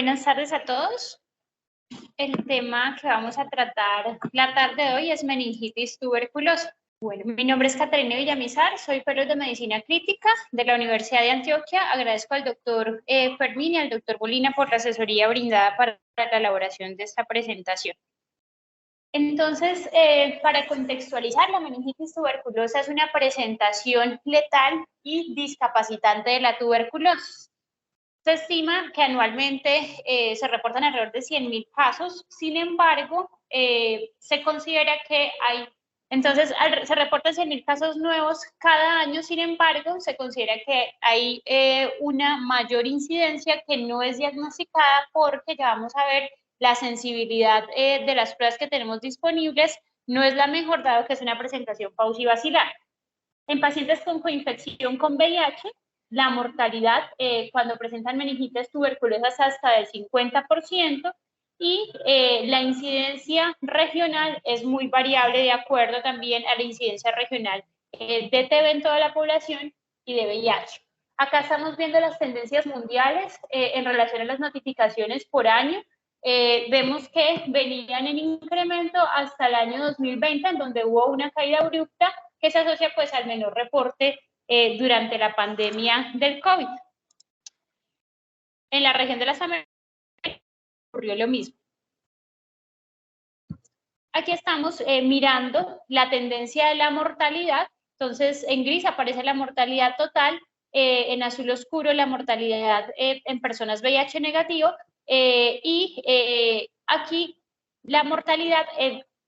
Buenas tardes a todos. El tema que vamos a tratar la tarde de hoy es meningitis tuberculosa. Bueno, mi nombre es Caterina Villamizar, soy fellow de Medicina Crítica de la Universidad de Antioquia. Agradezco al doctor Fermín y al doctor Bolina por la asesoría brindada para la elaboración de esta presentación. Entonces, para contextualizar, la meningitis tuberculosa es una presentación letal y discapacitante de la tuberculosis. Se estima que anualmente se reportan alrededor de 100.000 casos, sin embargo, se considera que hay, entonces se reportan 100.000 casos nuevos cada año, sin embargo, se considera que hay una mayor incidencia que no es diagnosticada porque ya vamos a ver la sensibilidad de las pruebas que tenemos disponibles no es la mejor dado que es una presentación paucivacilar. En pacientes con coinfección con VIH, la mortalidad cuando presentan meningitis tuberculosa es hasta del 50% y la incidencia regional es muy variable de acuerdo también a la incidencia regional de TB en toda la población y de VIH. Acá estamos viendo las tendencias mundiales en relación a las notificaciones por año. Vemos que venían en incremento hasta el año 2020, en donde hubo una caída abrupta que se asocia pues al menor reporte durante la pandemia del COVID. En la región de las Américas ocurrió lo mismo. Aquí estamos mirando la tendencia de la mortalidad. Entonces, en gris aparece la mortalidad total, en azul oscuro la mortalidad en personas VIH negativo y aquí la mortalidad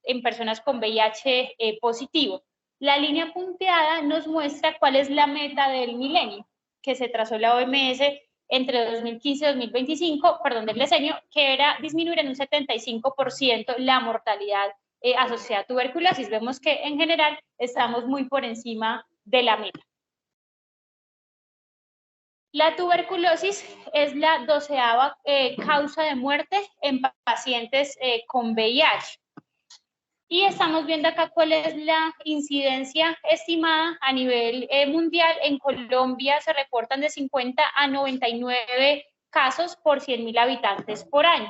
en personas con VIH positivo. La línea punteada nos muestra cuál es la meta del milenio que se trazó la OMS entre 2015 y 2025, perdón, del decenio, que era disminuir en un 75% la mortalidad asociada a tuberculosis. Vemos que en general estamos muy por encima de la meta. La tuberculosis es la 12ª causa de muerte en pacientes con VIH. Y estamos viendo acá cuál es la incidencia estimada a nivel mundial. En Colombia se reportan de 50 a 99 casos por 100.000 habitantes por año.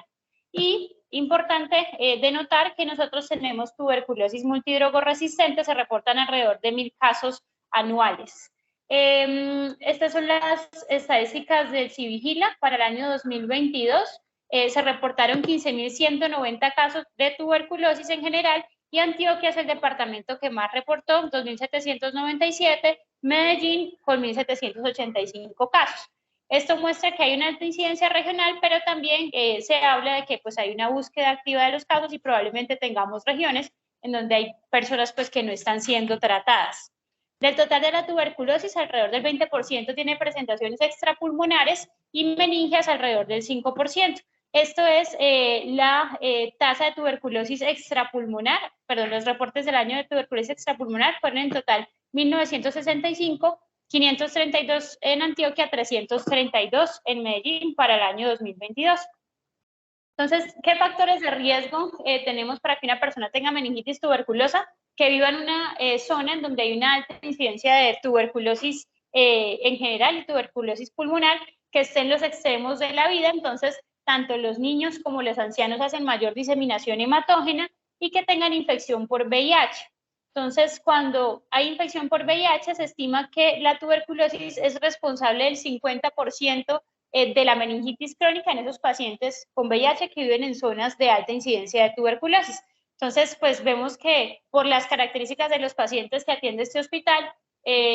Y importante denotar que nosotros tenemos tuberculosis multidrogoresistente, se reportan alrededor de 1.000 casos anuales. Estas son las estadísticas del Civigila para el año 2022. Se reportaron 15.190 casos de tuberculosis en general y Antioquia es el departamento que más reportó, 2.797, Medellín con 1.785 casos. Esto muestra que hay una alta incidencia regional, pero también se habla de que pues, hay una búsqueda activa de los casos y probablemente tengamos regiones en donde hay personas pues, que no están siendo tratadas. Del total de la tuberculosis, alrededor del 20% tiene presentaciones extrapulmonares y meningias alrededor del 5%. Esto es la tasa de tuberculosis extrapulmonar, perdón, los reportes del año de tuberculosis extrapulmonar fueron en total 1.965, 532 en Antioquia, 332 en Medellín para el año 2022. Entonces, ¿qué factores de riesgo tenemos para que una persona tenga meningitis tuberculosa? Que viva en una zona en donde hay una alta incidencia de tuberculosis en general y tuberculosis pulmonar, que esté en los extremos de la vida, entonces tanto los niños como los ancianos hacen mayor diseminación hematógena y que tengan infección por VIH. Entonces, cuando hay infección por VIH, se estima que la tuberculosis es responsable del 50% de la meningitis crónica en esos pacientes con VIH que viven en zonas de alta incidencia de tuberculosis. Entonces, pues vemos que por las características de los pacientes que atiende este hospital,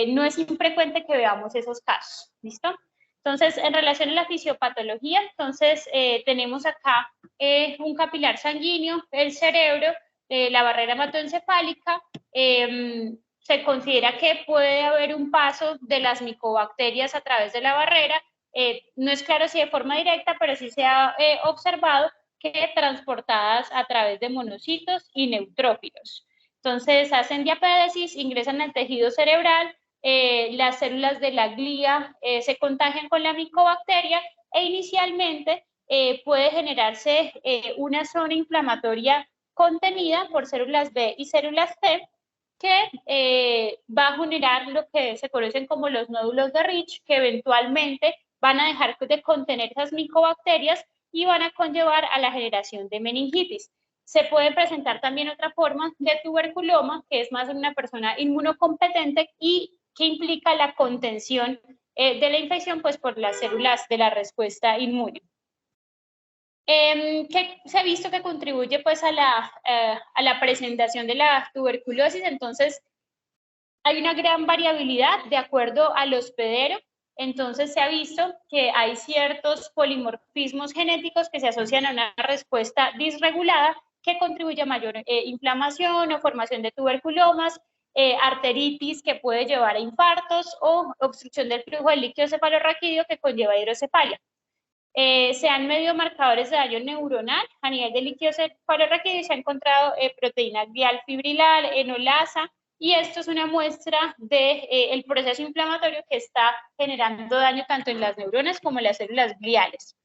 no es infrecuente que veamos esos casos. ¿Listo? Entonces, en relación a la fisiopatología, entonces tenemos acá un capilar sanguíneo, el cerebro, la barrera hematoencefálica. Se considera que puede haber un paso de las micobacterias a través de la barrera. No es claro si de forma directa, pero sí se ha observado que transportadas a través de monocitos y neutrófilos. Entonces, hacen diapédesis, ingresan al tejido cerebral, las células de la glía se contagian con la micobacteria e inicialmente puede generarse una zona inflamatoria contenida por células B y células T que va a generar lo que se conocen como los nódulos de Rich, que eventualmente van a dejar de contener esas micobacterias y van a conllevar a la generación de meningitis. Se puede presentar también otra forma de tuberculoma, que es más en una persona inmunocompetente y que implica la contención de la infección pues, por las células de la respuesta inmune. Que se ha visto que contribuye pues, a la presentación de la tuberculosis. Entonces, hay una gran variabilidad de acuerdo al hospedero. Entonces, se ha visto que hay ciertos polimorfismos genéticos que se asocian a una respuesta disregulada que contribuye a mayor inflamación o formación de tuberculomas, arteritis que puede llevar a infartos o obstrucción del flujo del líquido cefalorraquídeo que conlleva hidrocefalia. Se han medido marcadores de daño neuronal a nivel del líquido cefalorraquídeo y se ha encontrado proteína glial fibrilar, enolasa, y esto es una muestra del proceso inflamatorio que está generando daño tanto en las neuronas como en las células gliales.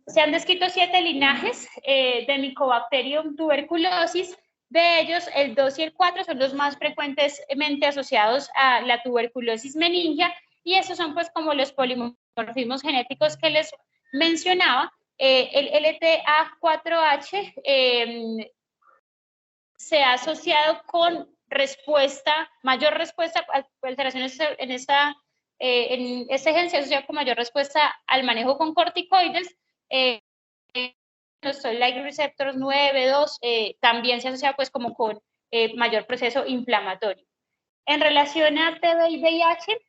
Se han descrito 7 linajes de Mycobacterium tuberculosis. De ellos, el 2 y el 4 son los más frecuentemente asociados a la tuberculosis meningia, y esos son pues como los polimorfismos genéticos que les mencionaba. El LTA4H se ha asociado con mayor respuesta a alteraciones en este gen, se ha asociado con mayor respuesta al manejo con corticoides. Los toll-like receptors 9, 2, también se asocia pues como con mayor proceso inflamatorio. En relación a TB y VIH,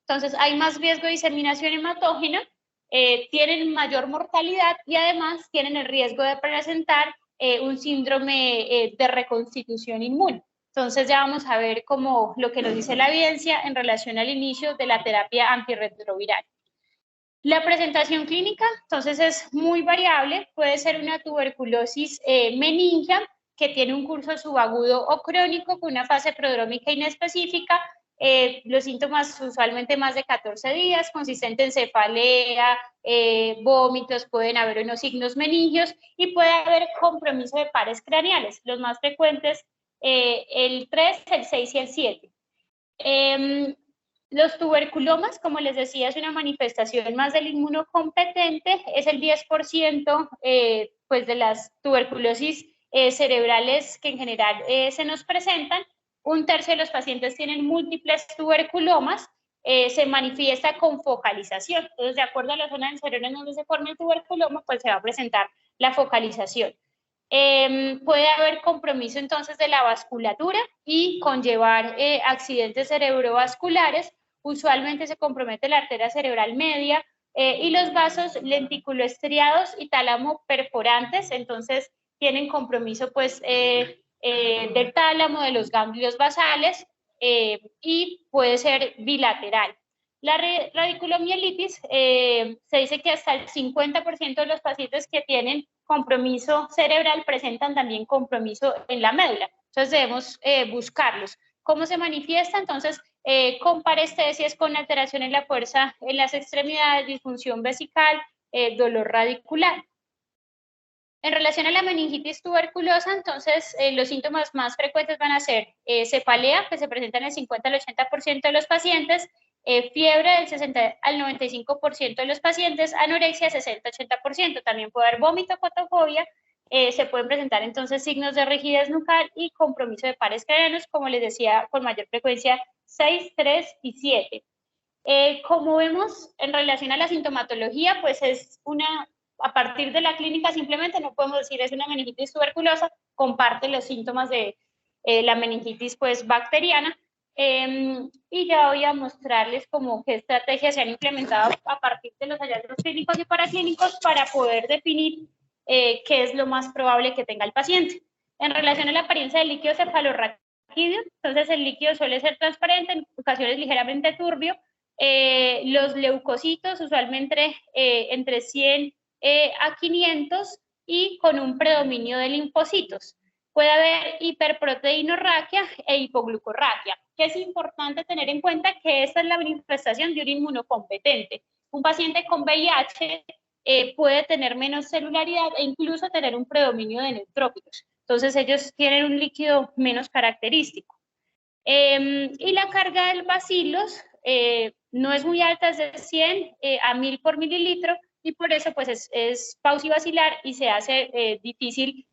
entonces hay más riesgo de diseminación hematógena, tienen mayor mortalidad y además tienen el riesgo de presentar un síndrome de reconstitución inmune. Entonces ya vamos a ver como lo que nos dice la evidencia en relación al inicio de la terapia antirretroviral. La presentación clínica, entonces, es muy variable. Puede ser una tuberculosis meningia que tiene un curso subagudo o crónico con una fase prodrómica inespecífica. Los síntomas usualmente más de 14 días, consistente en cefalea, vómitos, pueden haber unos signos meningios y puede haber compromiso de pares craneales. Los más frecuentes, el 3, el 6 y el 7. Los tuberculomas, como les decía, es una manifestación más del inmunocompetente, es el 10% pues de las tuberculosis cerebrales que en general se nos presentan. Un tercio de los pacientes tienen múltiples tuberculomas, se manifiesta con focalización. Entonces, de acuerdo a la zona del cerebro en donde se forma el tuberculoma, pues se va a presentar la focalización. Puede haber compromiso entonces de la vasculatura y conllevar accidentes cerebrovasculares. Usualmente se compromete la arteria cerebral media y los vasos lenticuloestriados y tálamo perforantes, entonces tienen compromiso pues del tálamo, de los ganglios basales y puede ser bilateral. La radiculomielitis, se dice que hasta el 50% de los pacientes que tienen compromiso cerebral presentan también compromiso en la médula. Entonces debemos buscarlos. ¿Cómo se manifiesta? Entonces, con parestesias, con alteración en la fuerza en las extremidades, disfunción vesical, dolor radicular. En relación a la meningitis tuberculosa, entonces los síntomas más frecuentes van a ser cefalea, que se presenta en el 50 al 80% de los pacientes, fiebre del 60 al 95% de los pacientes, anorexia 60-80%, también puede haber vómito, fotofobia, se pueden presentar entonces signos de rigidez nucal y compromiso de pares craneanos, como les decía, con mayor frecuencia 6, 3 y 7. Como vemos en relación a la sintomatología, pues es a partir de la clínica simplemente no podemos decir es una meningitis tuberculosa, comparte los síntomas de la meningitis pues bacteriana, y ya voy a mostrarles como qué estrategias se han implementado a partir de los hallazgos clínicos y paraclínicos para poder definir qué es lo más probable que tenga el paciente. En relación a la apariencia del líquido cefalorraquídeo, entonces el líquido suele ser transparente, en ocasiones ligeramente turbio. Los leucocitos usualmente entre 100 a 500 y con un predominio de linfocitos. Puede haber hiperproteinorraquia e hipoglucorraquia, que es importante tener en cuenta que esta es la manifestación de un inmunocompetente. Un paciente con VIH puede tener menos celularidad e incluso tener un predominio de neutrófilos. Entonces ellos tienen un líquido menos característico. Y la carga del bacilos no es muy alta, es de 100 a 1000 por mililitro, y por eso pues es pausivacilar y se hace difícil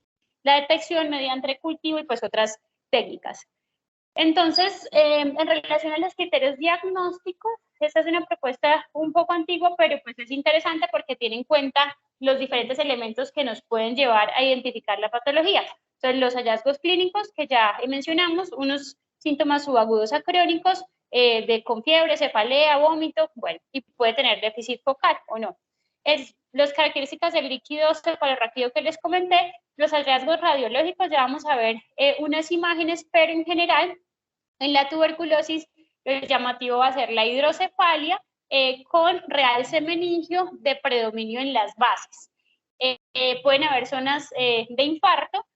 la detección mediante cultivo y pues otras técnicas. Entonces, en relación a los criterios diagnósticos, esta es una propuesta un poco antigua, pero pues es interesante porque tiene en cuenta los diferentes elementos que nos pueden llevar a identificar la patología. Entonces, los hallazgos clínicos que ya mencionamos, unos síntomas subagudos acrónicos, con fiebre, cefalea, vómito, bueno, y puede tener déficit focal o no. Las características del líquido cefalorraquídeo que les comenté, los hallazgos radiológicos, ya vamos a ver unas imágenes, pero en general, en la tuberculosis, lo llamativo va a ser la hidrocefalia con realce meningio de predominio en las bases. Pueden haber zonas de infarto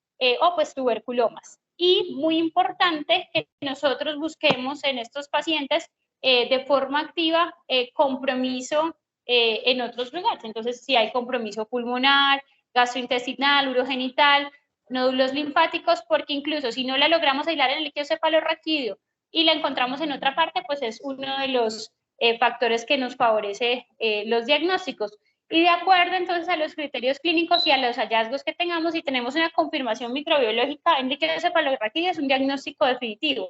o pues tuberculomas. Y muy importante que nosotros busquemos en estos pacientes de forma activa compromiso en otros lugares. Entonces, si hay compromiso pulmonar, gastrointestinal, urogenital, nódulos linfáticos, porque incluso si no la logramos aislar en el líquido cefalorraquídeo y la encontramos en otra parte, pues es uno de los factores que nos favorece los diagnósticos. Y de acuerdo entonces a los criterios clínicos y a los hallazgos que tengamos, si tenemos una confirmación microbiológica en líquido cefalorraquídeo, es un diagnóstico definitivo.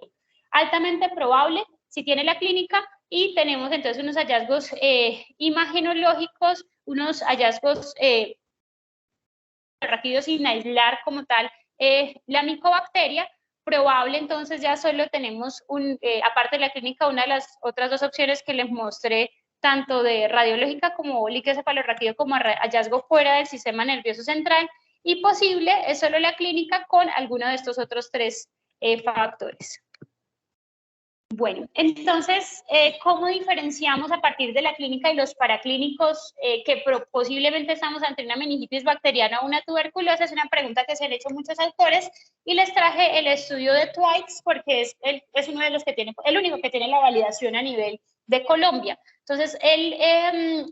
Altamente probable si tiene la clínica, y tenemos entonces unos hallazgos imagenológicos, unos hallazgos raquídeos sin aislar como tal la micobacteria, probable entonces ya solo tenemos, aparte de la clínica, una de las otras dos opciones que les mostré, tanto de radiológica como líquido cefalorraquídeo como hallazgo fuera del sistema nervioso central, y posible es solo la clínica con alguno de estos otros tres factores. Bueno, entonces, ¿cómo diferenciamos a partir de la clínica y los paraclínicos que posiblemente estamos ante una meningitis bacteriana o una tuberculosis? Es una pregunta que se han hecho muchos autores, y les traje el estudio de Twice porque es uno de los que tiene, el único que tiene la validación a nivel de Colombia. Entonces, él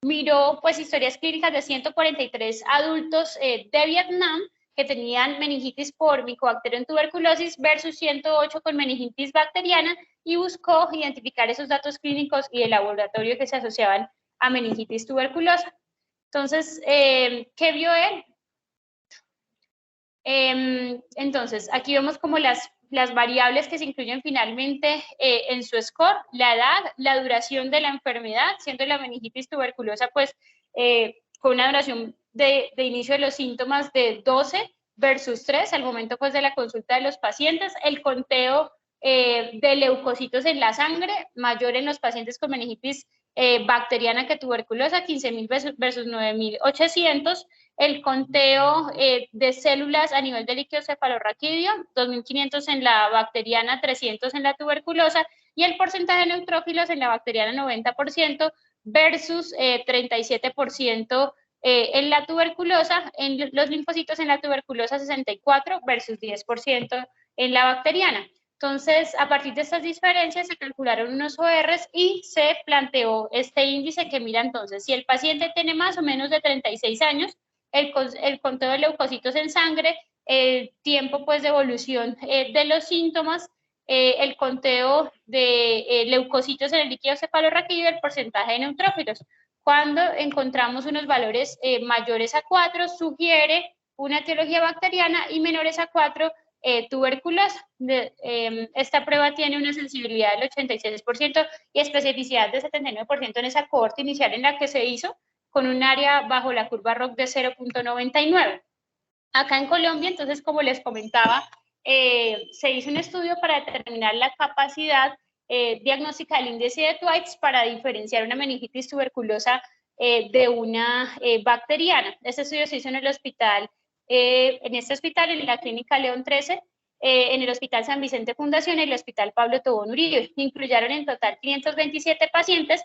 miró pues historias clínicas de 143 adultos de Vietnam que tenían meningitis por Mycobacterium tuberculosis versus 108 con meningitis bacteriana, y buscó identificar esos datos clínicos y de laboratorio que se asociaban a meningitis tuberculosa. Entonces, ¿qué vio él? Entonces, aquí vemos como las variables que se incluyen finalmente en su score: la edad, la duración de la enfermedad, siendo la meningitis tuberculosa pues con una duración de inicio de los síntomas de 12 versus 3 al momento pues de la consulta de los pacientes, el conteo de leucocitos en la sangre, mayor en los pacientes con meningitis bacteriana que tuberculosa, 15.000 versus 9.800, el conteo de células a nivel de líquido cefalorraquídeo, 2.500 en la bacteriana, 300 en la tuberculosa, y el porcentaje de neutrófilos en la bacteriana 90% versus 37% en la tuberculosa, en los linfocitos en la tuberculosa 64 versus 10% en la bacteriana. Entonces, a partir de estas diferencias se calcularon unos ORs y se planteó este índice que mira entonces si el paciente tiene más o menos de 36 años, el conteo de leucocitos en sangre, el tiempo pues de evolución de los síntomas, el conteo de leucocitos en el líquido cefalorraquídeo y el porcentaje de neutrófilos. Cuando encontramos unos valores mayores a 4, sugiere una etiología bacteriana, y menores a 4, tuberculosa. Esta prueba tiene una sensibilidad del 86% y especificidad del 79% en esa cohorte inicial en la que se hizo, con un área bajo la curva ROC de 0.99. Acá en Colombia, entonces, como les comentaba, se hizo un estudio para determinar la capacidad diagnóstica del índice de Twice para diferenciar una meningitis tuberculosa de una bacteriana. Este estudio se hizo en el hospital, en la clínica León 13, en el Hospital San Vicente Fundación y el Hospital Pablo Tobón Uribe. Incluyeron en total 527 pacientes,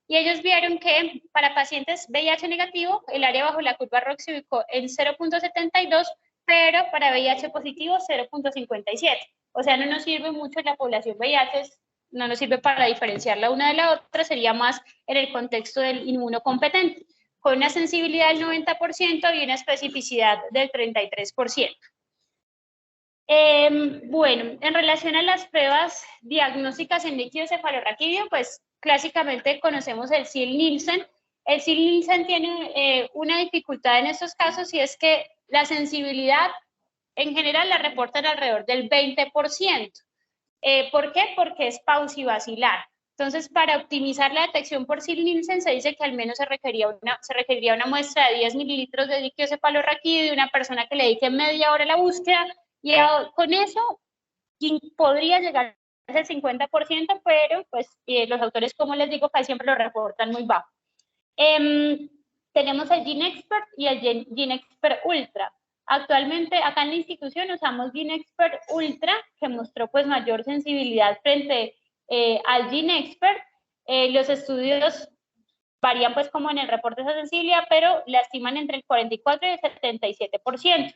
y ellos vieron que para pacientes VIH negativo, el área bajo la curva ROC se ubicó en 0.72, pero para VIH positivo 0.57. O sea, no nos sirve mucho en la población VIH, no nos sirve para diferenciar la una de la otra, sería más en el contexto del inmunocompetente, con una sensibilidad del 90% y una especificidad del 33%. Bueno, en relación a las pruebas diagnósticas en líquido cefalorraquídeo, pues clásicamente conocemos el SIL-Nielsen, El Nielsen tiene una dificultad en estos casos y es que la sensibilidad en general la reportan alrededor del 20%. ¿Por qué? Porque es pausivacilar. Entonces, para optimizar la detección por Nielsen se dice que al menos se requeriría una muestra de 10 mililitros de líquido cefalorraquídeo de una persona que le dedique media hora a la búsqueda y con eso podría llegar al 50%, pero pues los autores, como les digo, casi siempre lo reportan muy bajo. Tenemos el GeneXpert y el GeneXpert Ultra. Actualmente acá en la institución usamos GeneXpert Ultra, que mostró pues mayor sensibilidad frente al GeneXpert. Los estudios varían pues como en el reporte de esa sensibilidad, pero la estiman entre el 44 y el 77%.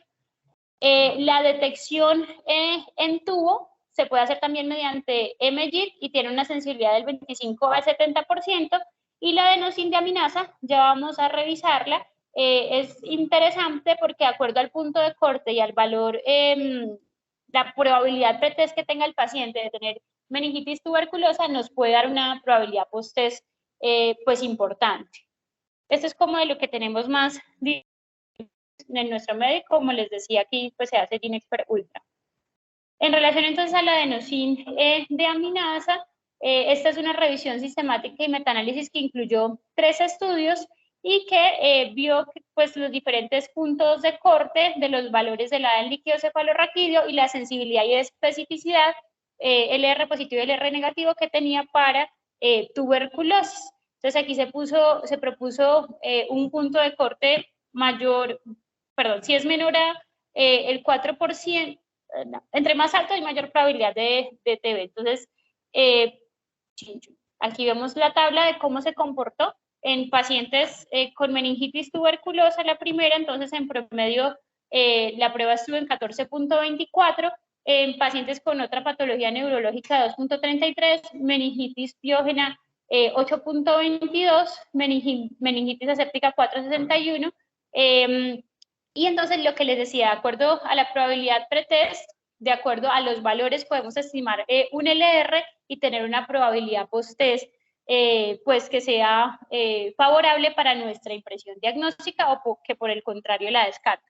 La detección en tubo se puede hacer también mediante MGIT y tiene una sensibilidad del 25 al 70%, y la adenosindioaminasa, ya vamos a revisarla, es interesante porque de acuerdo al punto de corte y al valor, la probabilidad pretest que tenga el paciente de tener meningitis tuberculosa nos puede dar una probabilidad post-test pues importante. Esto es como de lo que tenemos más en nuestro medio, como les decía aquí, pues se hace GeneXpert Ultra. En relación entonces a la adenosin de aminasa, esta es una revisión sistemática y metaanálisis que incluyó 3 estudios y que vio pues los diferentes puntos de corte de los valores de la líquido cefalorraquídeo y la sensibilidad y especificidad LR positivo y LR negativo que tenía para tuberculosis. Entonces aquí se propuso un punto de corte mayor, perdón, si es menor a el 4%, entre más alto hay mayor probabilidad de TB. Entonces, aquí vemos la tabla de cómo se comportó en pacientes con meningitis tuberculosa la primera, entonces en promedio la prueba estuvo en 14.24, en pacientes con otra patología neurológica 2.33, meningitis piógena 8.22, meningitis aséptica 4.61, y entonces lo que les decía, de acuerdo a la probabilidad pretest, de acuerdo a los valores podemos estimar un LR y tener una probabilidad post-test pues que sea favorable para nuestra impresión diagnóstica o que por el contrario la descarta.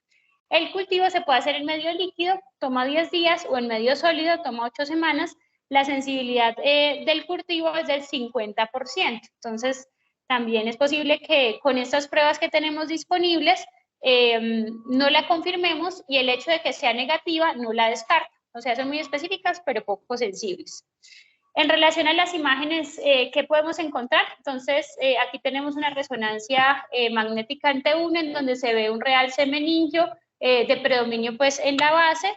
El cultivo se puede hacer en medio líquido, toma 10 días, o en medio sólido, toma 8 semanas. La sensibilidad del cultivo es del 50%. Entonces, también es posible que con estas pruebas que tenemos disponibles no la confirmemos y el hecho de que sea negativa no la descarta. O sea, son muy específicas, pero poco sensibles. En relación a las imágenes que podemos encontrar, entonces aquí tenemos una resonancia magnética en T1 en donde se ve un realce meningio de predominio pues en la base.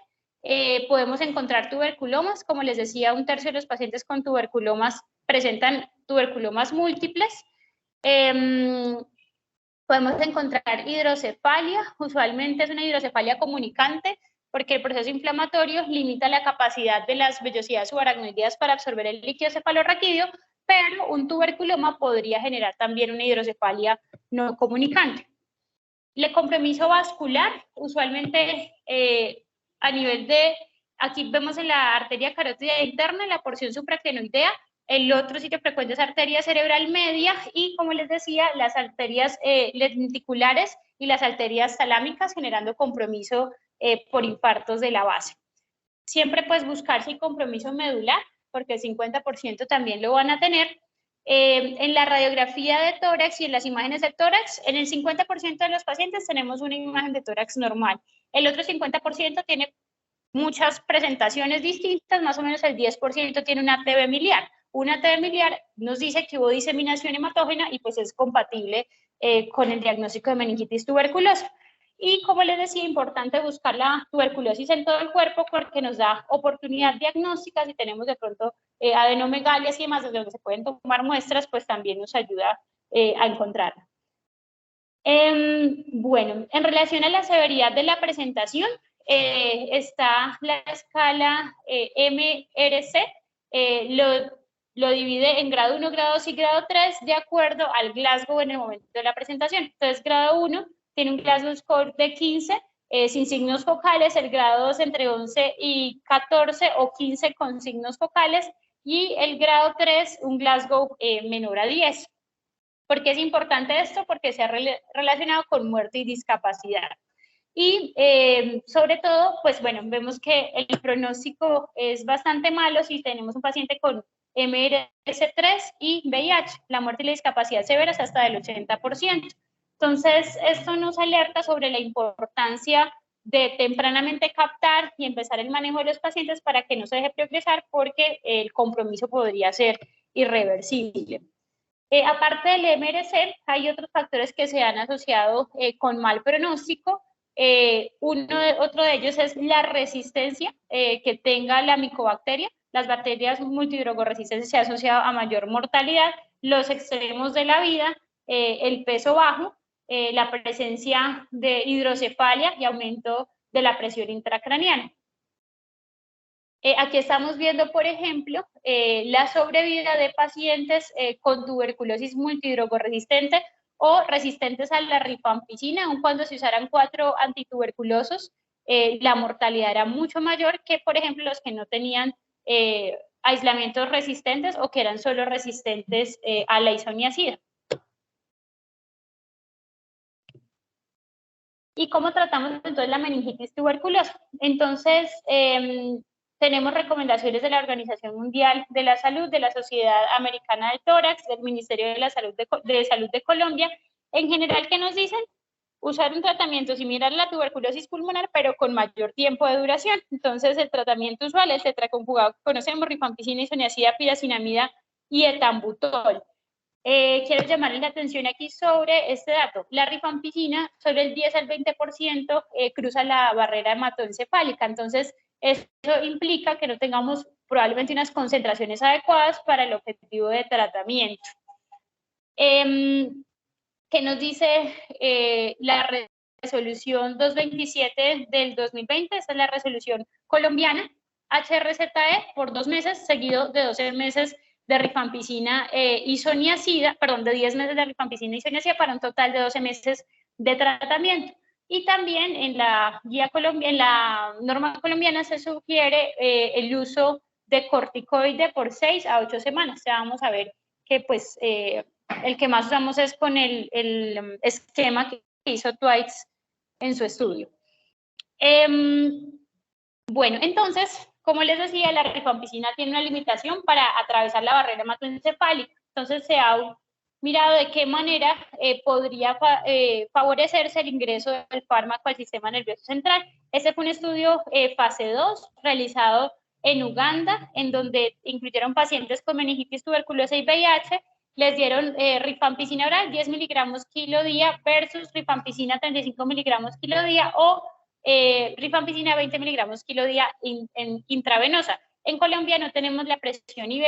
Podemos encontrar tuberculomas, como les decía, 1/3 de los pacientes con tuberculomas presentan tuberculomas múltiples. Podemos encontrar hidrocefalia, usualmente es una hidrocefalia comunicante, porque el proceso inflamatorio limita la capacidad de las vellosías subaracnoideas para absorber el líquido cefalorraquídeo, pero un tuberculoma podría generar también una hidrocefalia no comunicante. El compromiso vascular, usualmente a nivel de, aquí vemos en la arteria carótida interna, en la porción supracrenoidea, el otro sitio frecuente es arteria cerebral media y, como les decía, las arterias lenticulares y las arterias talámicas generando compromiso por infartos de la base. Siempre pues buscar si compromiso medular, porque el 50% también lo van a tener. En la radiografía de tórax y en las imágenes de tórax, en el 50% de los pacientes tenemos una imagen de tórax normal. El otro 50% tiene muchas presentaciones distintas, más o menos el 10% tiene una TB miliar. Una TB miliar nos dice que hubo diseminación hematógena y pues es compatible con el diagnóstico de meningitis tuberculosa. Y como les decía, importante buscar la tuberculosis en todo el cuerpo porque nos da oportunidad diagnóstica. Si tenemos de pronto adenomegalias y demás, desde donde se pueden tomar muestras, pues también nos ayuda a encontrarla. Bueno, en relación a la severidad de la presentación, está la escala MRC, lo divide en grado 1, grado 2 y grado 3 de acuerdo al Glasgow en el momento de la presentación. Entonces, grado 1 tiene un Glasgow score de 15, sin signos focales, el grado 2 entre 11 y 14 o 15 con signos focales, y el grado 3 un Glasgow menor a 10. ¿Por qué es importante esto? Porque se ha relacionado con muerte y discapacidad. Y sobre todo, pues bueno, vemos que el pronóstico es bastante malo si tenemos un paciente con MRS3 y VIH. La muerte y la discapacidad severa es hasta del 80%. Entonces, esto nos alerta sobre la importancia de tempranamente captar y empezar el manejo de los pacientes para que no se deje progresar, porque el compromiso podría ser irreversible. Aparte del MRC, hay otros factores que se han asociado con mal pronóstico. Otro de ellos es la resistencia que tenga la micobacteria. Las bacterias multidrogoresistentes se han asociado a mayor mortalidad, los extremos de la vida, el peso bajo, la presencia de hidrocefalia y aumento de la presión intracraneal. Aquí estamos viendo, por ejemplo, la sobrevida de pacientes con tuberculosis multidrogoresistente o resistentes a la rifampicina. Aun cuando se usaran 4 antituberculosos, la mortalidad era mucho mayor que, por ejemplo, los que no tenían aislamientos resistentes o que eran solo resistentes a la isoniazida. ¿Y cómo tratamos entonces la meningitis tuberculosa? Entonces, tenemos recomendaciones de la Organización Mundial de la Salud, de la Sociedad Americana de Tórax, del Ministerio de Salud de Colombia. En general, ¿qué nos dicen? Usar un tratamiento similar a la tuberculosis pulmonar, pero con mayor tiempo de duración. Entonces, el tratamiento usual es tetraconjugado que conocemos, rifampicina, isoniazida, piracinamida y etambutol. Quiero llamarles la atención aquí sobre este dato. La rifampicina, sobre el 10 al 20% cruza la barrera hematoencefálica. Entonces, eso implica que no tengamos probablemente unas concentraciones adecuadas para el objetivo de tratamiento. ¿Qué nos dice la resolución 227 del 2020? Esta es la resolución colombiana, HRZE, por 2 meses, seguido de 12 meses de rifampicina isoniazida, perdón, de 10 meses de rifampicina isoniazida para un total de 12 meses de tratamiento. Y también en la guía en la norma colombiana se sugiere el uso de corticoide por 6 a 8 semanas. Ya vamos a ver que pues el que más usamos es con el esquema que hizo Twice en su estudio. Bueno, entonces, como les decía, la rifampicina tiene una limitación para atravesar la barrera hematoencefálica. Entonces, se ha mirado de qué manera podría favorecerse el ingreso del fármaco al sistema nervioso central. Este fue un estudio fase 2 realizado en Uganda, en donde incluyeron pacientes con meningitis tuberculosa y VIH. Les dieron rifampicina oral 10 miligramos kilo día versus rifampicina 35 miligramos kilo día o rifampicina 20 miligramos kilo día intravenosa. En Colombia no tenemos la presión IV,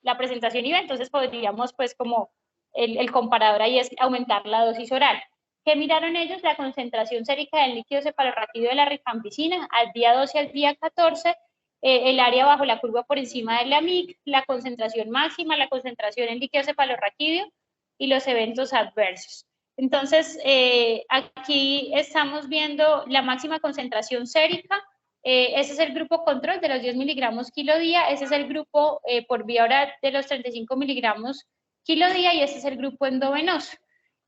la presentación IV, entonces podríamos pues como el comparador ahí es aumentar la dosis oral. ¿Qué miraron ellos? La concentración sérica del líquido cefalorraquídeo de la rifampicina al día 12 al día 14, el área bajo la curva por encima de la MIC, la concentración máxima, la concentración en líquido cefalorraquídeo y los eventos adversos. Entonces, aquí estamos viendo la máxima concentración sérica. Ese es el grupo control de los 10 miligramos kilo día. Ese es el grupo por vía oral de los 35 miligramos kilo día y este es el grupo endovenoso.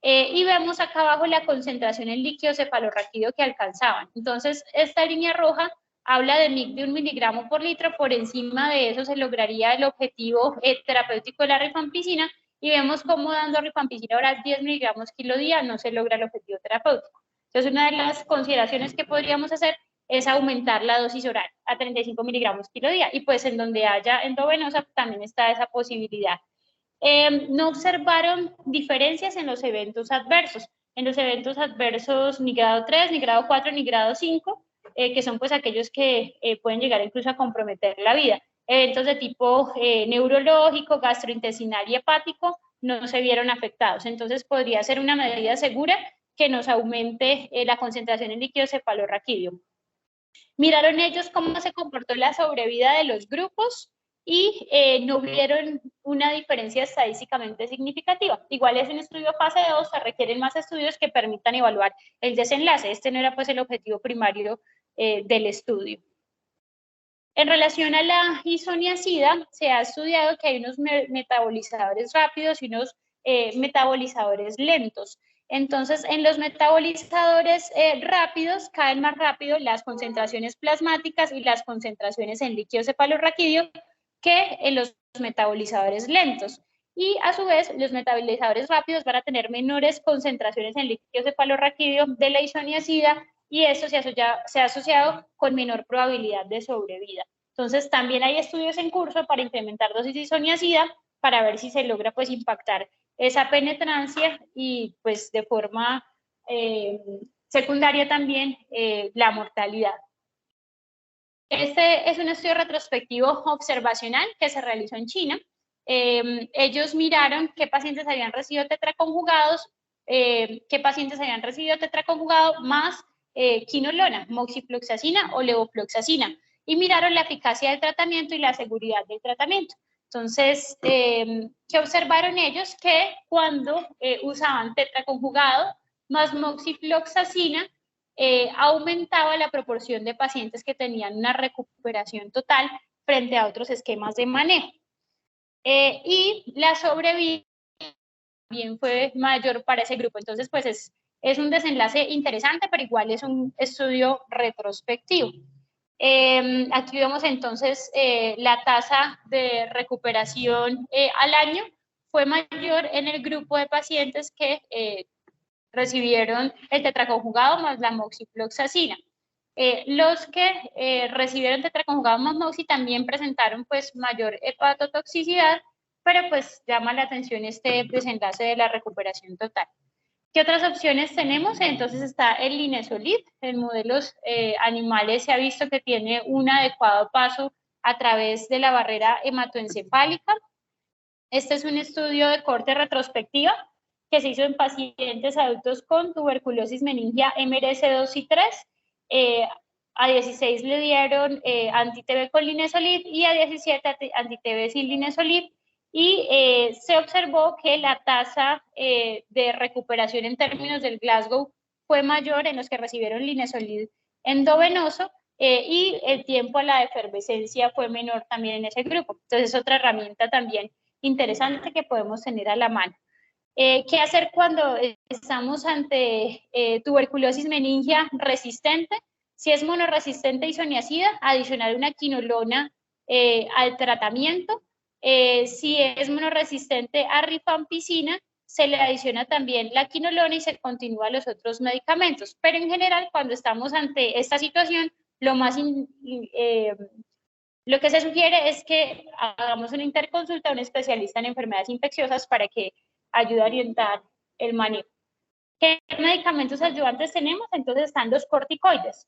Y vemos acá abajo la concentración en líquido cefalorraquídeo que alcanzaban. Entonces, esta línea roja habla de MIC de 1 miligramo por litro. Por encima de eso se lograría el objetivo terapéutico de la rifampicina. Y vemos cómo dando rifampicina oral 10 miligramos kilo día no se logra el objetivo terapéutico. Entonces, una de las consideraciones que podríamos hacer es aumentar la dosis oral a 35 miligramos kilo día. Y pues en donde haya endovenosa también está esa posibilidad. No observaron diferencias en los eventos adversos. En los eventos adversos ni grado 3, ni grado 4, ni grado 5, que son pues aquellos que pueden llegar incluso a comprometer la vida. Eventos de tipo neurológico, gastrointestinal y hepático no se vieron afectados. Entonces, podría ser una medida segura que nos aumente la concentración en líquido cefalorraquídeo. Miraron ellos cómo se comportó la sobrevida de los grupos y no vieron una diferencia estadísticamente significativa. Igual es un estudio fase 2, se requieren más estudios que permitan evaluar el desenlace. Este no era pues el objetivo primario del estudio. En relación a la isoniazida, se ha estudiado que hay unos metabolizadores rápidos y unos metabolizadores lentos. Entonces, en los metabolizadores rápidos caen más rápido las concentraciones plasmáticas y las concentraciones en líquido cefalorraquídeo que en los metabolizadores lentos. Y a su vez, los metabolizadores rápidos van a tener menores concentraciones en líquido cefalorraquídeo de la isoniazida y eso se ha asociado con menor probabilidad de sobrevida. Entonces, también hay estudios en curso para incrementar dosis de isoniazida para ver si se logra pues impactar esa penetrancia y pues de forma secundaria también la mortalidad. Este es un estudio retrospectivo observacional que se realizó en China. Ellos miraron qué pacientes habían recibido tetraconjugados, qué pacientes habían recibido tetraconjugado más quinolona, moxifloxacina o levofloxacina, y miraron la eficacia del tratamiento y la seguridad del tratamiento. Entonces, ¿qué observaron ellos? Que cuando usaban tetraconjugado más moxifloxacina, aumentaba la proporción de pacientes que tenían una recuperación total frente a otros esquemas de manejo. Y la sobrevida también fue mayor para ese grupo. Entonces, pues es un desenlace interesante, pero igual es un estudio retrospectivo. Aquí vemos entonces la tasa de recuperación al año fue mayor en el grupo de pacientes que recibieron el tetraconjugado más la moxifloxacina. Los que recibieron tetraconjugado más moxi también presentaron pues mayor hepatotoxicidad, pero pues llama la atención este desenlace de la recuperación total. ¿Qué otras opciones tenemos? Entonces está el linezolid. En modelos animales se ha visto que tiene un adecuado paso a través de la barrera hematoencefálica. Este es un estudio de corte retrospectiva que se hizo en pacientes adultos con tuberculosis meningia MRS2 y 3. A 16 le dieron anti-TB con linezolid y a 17 anti-TB sin linezolid. Y se observó que la tasa de recuperación en términos del Glasgow fue mayor en los que recibieron linezolid endovenoso y el tiempo a la efervescencia fue menor también en ese grupo. Entonces, es otra herramienta también interesante que podemos tener a la mano. ¿Qué hacer cuando estamos ante tuberculosis meningia resistente? Si es monoresistente a isoniazida, adicionar una quinolona al tratamiento. Si es monoresistente a rifampicina, se le adiciona también la quinolona y se continúa los otros medicamentos. Pero en general, cuando estamos ante esta situación, lo que se sugiere es que hagamos una interconsulta a un especialista en enfermedades infecciosas para que ayude a orientar el manejo. ¿Qué medicamentos ayudantes tenemos? Entonces están los corticoides.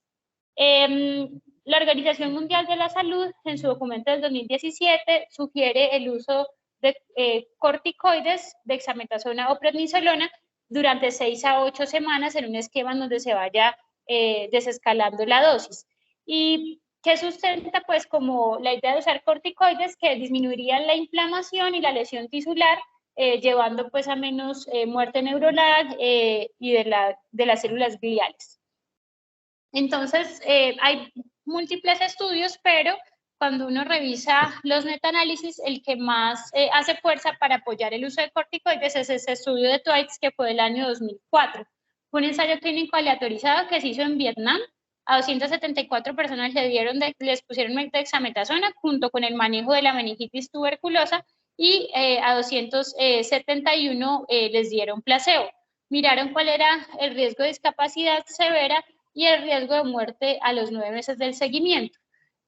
La Organización Mundial de la Salud, en su documento del 2017, sugiere el uso de corticoides, dexametasona o prednisolona, durante 6 a 8 semanas en un esquema donde se vaya desescalando la dosis. Y que sustenta pues como la idea de usar corticoides que disminuirían la inflamación y la lesión tisular, llevando pues a menos muerte neuronal y de las células gliales. Entonces, hay múltiples estudios, pero cuando uno revisa los metaanálisis, el que más hace fuerza para apoyar el uso de corticoides es ese estudio de Twites que fue del año 2004. Fue un ensayo clínico aleatorizado que se hizo en Vietnam. A 274 personas les pusieron dexametasona junto con el manejo de la meningitis tuberculosa y a 271 les dieron placebo. Miraron cuál era el riesgo de discapacidad severa y el riesgo de muerte a los 9 meses del seguimiento.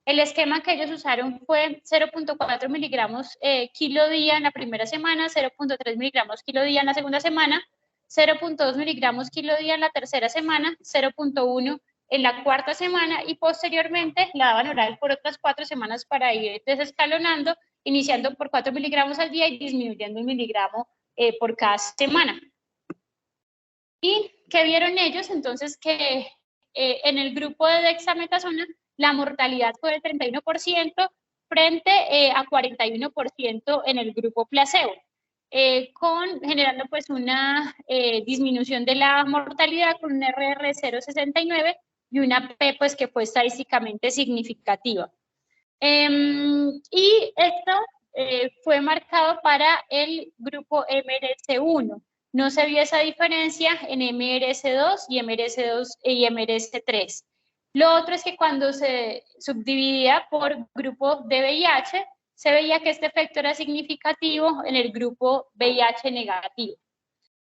El esquema que ellos usaron fue 0.4 miligramos kilo día en la primera semana, 0.3 miligramos kilo día en la segunda semana, 0.2 miligramos kilo día en la tercera semana, 0.1 en la cuarta semana y posteriormente la daban oral por otras 4 semanas para ir desescalonando, iniciando por 4 miligramos al día y disminuyendo 1 miligramo por cada semana. ¿Y qué vieron ellos? Entonces que en el grupo de dexametasona la mortalidad fue del 31% frente a 41% en el grupo placebo, generando pues una disminución de la mortalidad con un RR 0.69 y una P pues que fue estadísticamente significativa. Y esto fue marcado para el grupo MRS1. No se vio esa diferencia en MRS2 y MRS3. Lo otro es que cuando se subdividía por grupo de VIH, se veía que este efecto era significativo en el grupo VIH negativo.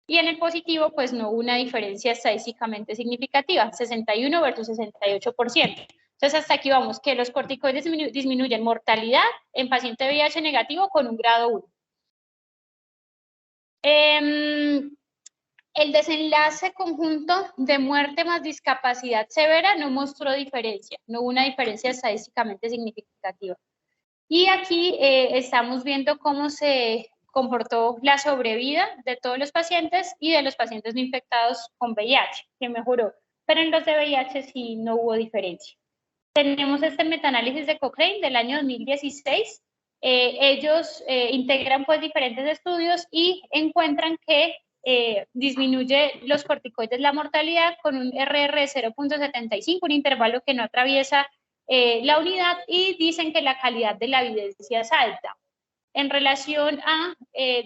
Y en el positivo, pues no hubo una diferencia estadísticamente significativa, 61 versus 68%. Entonces, hasta aquí vamos, que los corticoides disminuyen mortalidad en paciente VIH negativo con un grado 1. El desenlace conjunto de muerte más discapacidad severa no mostró diferencia, no hubo una diferencia estadísticamente significativa. Y aquí estamos viendo cómo se comportó la sobrevida de todos los pacientes y de los pacientes no infectados con VIH, que mejoró, pero en los de VIH sí no hubo diferencia. Tenemos este metaanálisis de Cochrane del año 2016. Ellos integran pues diferentes estudios y encuentran que disminuye los corticoides la mortalidad con un RR de 0.75, un intervalo que no atraviesa la unidad, y dicen que la calidad de la evidencia es alta. En relación a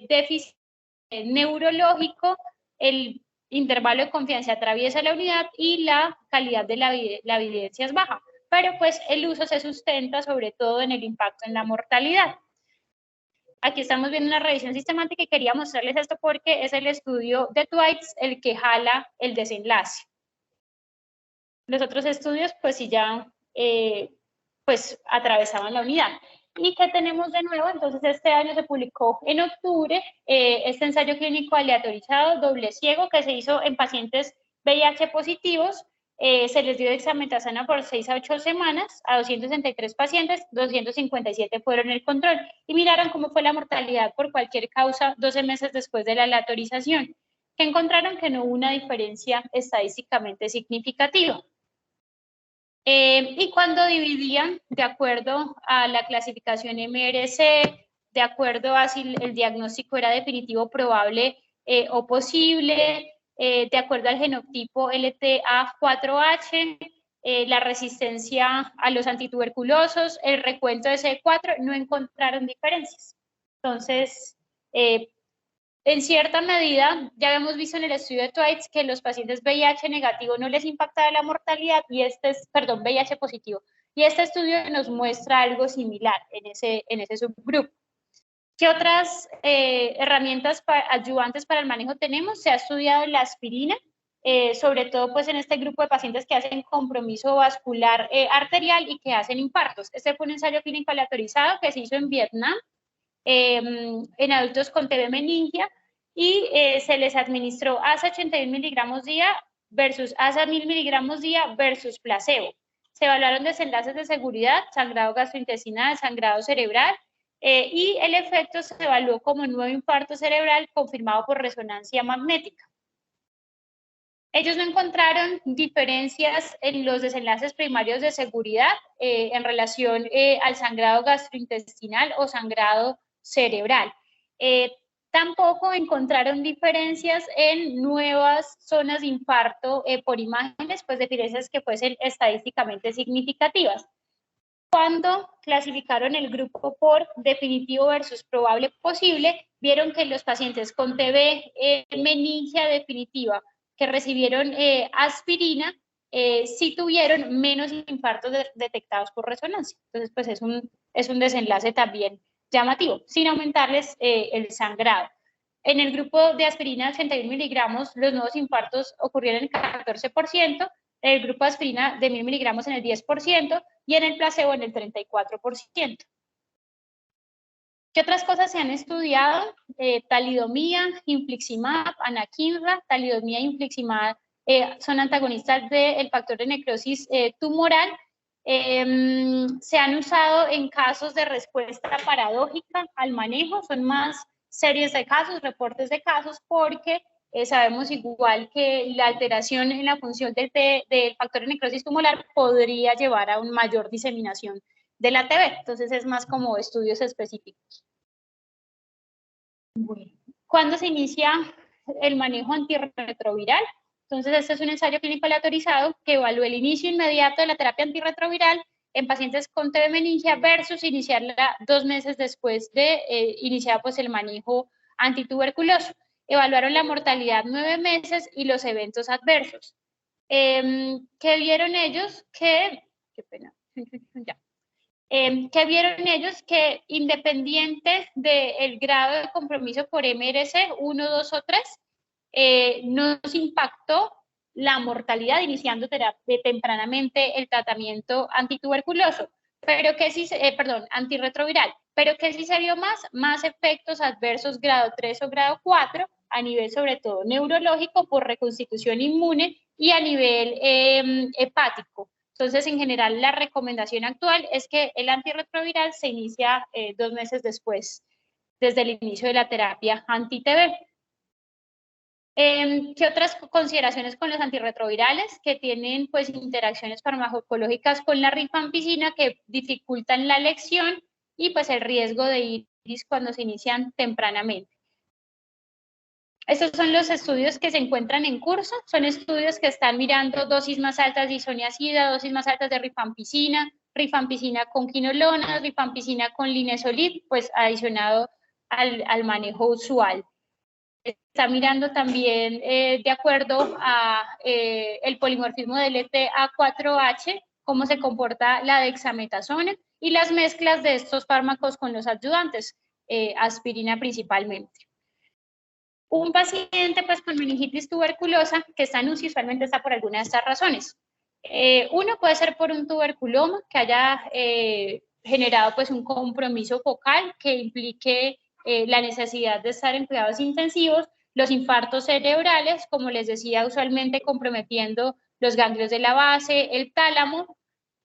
déficit neurológico, el intervalo de confianza atraviesa la unidad y la calidad de la evidencia es baja, pero pues el uso se sustenta sobre todo en el impacto en la mortalidad. Aquí estamos viendo una revisión sistemática y quería mostrarles esto porque es el estudio de Twites el que jala el desenlace. Los otros estudios pues sí ya pues atravesaban la unidad. ¿Y qué tenemos de nuevo? Entonces este año se publicó en octubre este ensayo clínico aleatorizado doble ciego que se hizo en pacientes VIH positivos. Se les dio dexametasona por 6 a 8 semanas a 263 pacientes, 257 fueron el control, y miraron cómo fue la mortalidad por cualquier causa 12 meses después de la aleatorización, que encontraron que no hubo una diferencia estadísticamente significativa. Y cuando dividían de acuerdo a la clasificación MRC, de acuerdo a si el diagnóstico era definitivo, probable o posible, de acuerdo al genotipo LTA4H, la resistencia a los antituberculosos, el recuento de CD4, no encontraron diferencias. Entonces, en cierta medida, ya habíamos visto en el estudio de Twites que los pacientes VIH negativo no les impactaba la mortalidad, y VIH positivo. Y este estudio nos muestra algo similar en ese subgrupo. ¿Qué otras herramientas ayudantes para el manejo tenemos? Se ha estudiado la aspirina, sobre todo pues en este grupo de pacientes que hacen compromiso vascular arterial y que hacen infartos. Este fue un ensayo clínico aleatorizado que se hizo en Vietnam, en adultos con TB meningia, y se les administró ASA 81 miligramos día versus ASA 1000 miligramos día versus placebo. Se evaluaron desenlaces de seguridad, sangrado gastrointestinal, sangrado cerebral, y el efecto se evaluó como nuevo infarto cerebral confirmado por resonancia magnética. Ellos no encontraron diferencias en los desenlaces primarios de seguridad en relación al sangrado gastrointestinal o sangrado cerebral. Tampoco encontraron diferencias en nuevas zonas de infarto por imágenes, pues diferencias que fuesen estadísticamente significativas. Cuando clasificaron el grupo por definitivo versus probable posible, vieron que los pacientes con TB meningia definitiva que recibieron aspirina sí tuvieron menos infartos detectados por resonancia. Entonces, pues es un desenlace también llamativo, sin aumentarles el sangrado. En el grupo de aspirina 81 miligramos, los nuevos infartos ocurrieron en el 14%, el grupo de aspirina de 1000 miligramos en el 10% y en el placebo en el 34%. ¿Qué otras cosas se han estudiado? Talidomía, infliximab, anakinra. Talidomía e infliximab son antagonistas del factor de necrosis tumoral. Se han usado en casos de respuesta paradójica al manejo, son más series de casos, reportes de casos, porque sabemos igual que la alteración en la función del factor de necrosis tumoral podría llevar a una mayor diseminación de la TB, entonces es más como estudios específicos. Bueno, ¿cuándo se inicia el manejo antirretroviral? Entonces este es un ensayo clínico aleatorizado que evalúa el inicio inmediato de la terapia antirretroviral en pacientes con TB meningia versus iniciarla 2 meses después de iniciar pues, el manejo antituberculoso. Evaluaron la mortalidad 9 meses y los eventos adversos. ¿Qué vieron ellos? Qué pena, ya. Que vieron ellos que independiente del grado de compromiso por MRC 1, 2 o 3, nos impactó la mortalidad iniciando tempranamente el tratamiento antituberculoso, pero que sí, antirretroviral, pero que sí se vio más efectos adversos grado 3 o grado 4 a nivel sobre todo neurológico por reconstitución inmune y a nivel hepático. Entonces, en general, la recomendación actual es que el antirretroviral se inicia 2 meses después, desde el inicio de la terapia anti-TB. ¿Qué otras consideraciones con los antirretrovirales? Que tienen pues interacciones farmacológicas con la rifampicina que dificultan la elección y pues el riesgo de iris cuando se inician tempranamente. Estos son los estudios que se encuentran en curso, son estudios que están mirando dosis más altas de isoniazida, dosis más altas de rifampicina, rifampicina con quinolonas, rifampicina con linezolid, pues adicionado al manejo usual. Está mirando también, de acuerdo a el polimorfismo del ETA4H, cómo se comporta la dexametasona y las mezclas de estos fármacos con los ayudantes, aspirina principalmente. Un paciente pues, con meningitis tuberculosa que está en UCI usualmente está por alguna de estas razones. Uno puede ser por un tuberculoma que haya generado pues, un compromiso focal que implique la necesidad de estar en cuidados intensivos, los infartos cerebrales, como les decía, usualmente comprometiendo los ganglios de la base, el tálamo,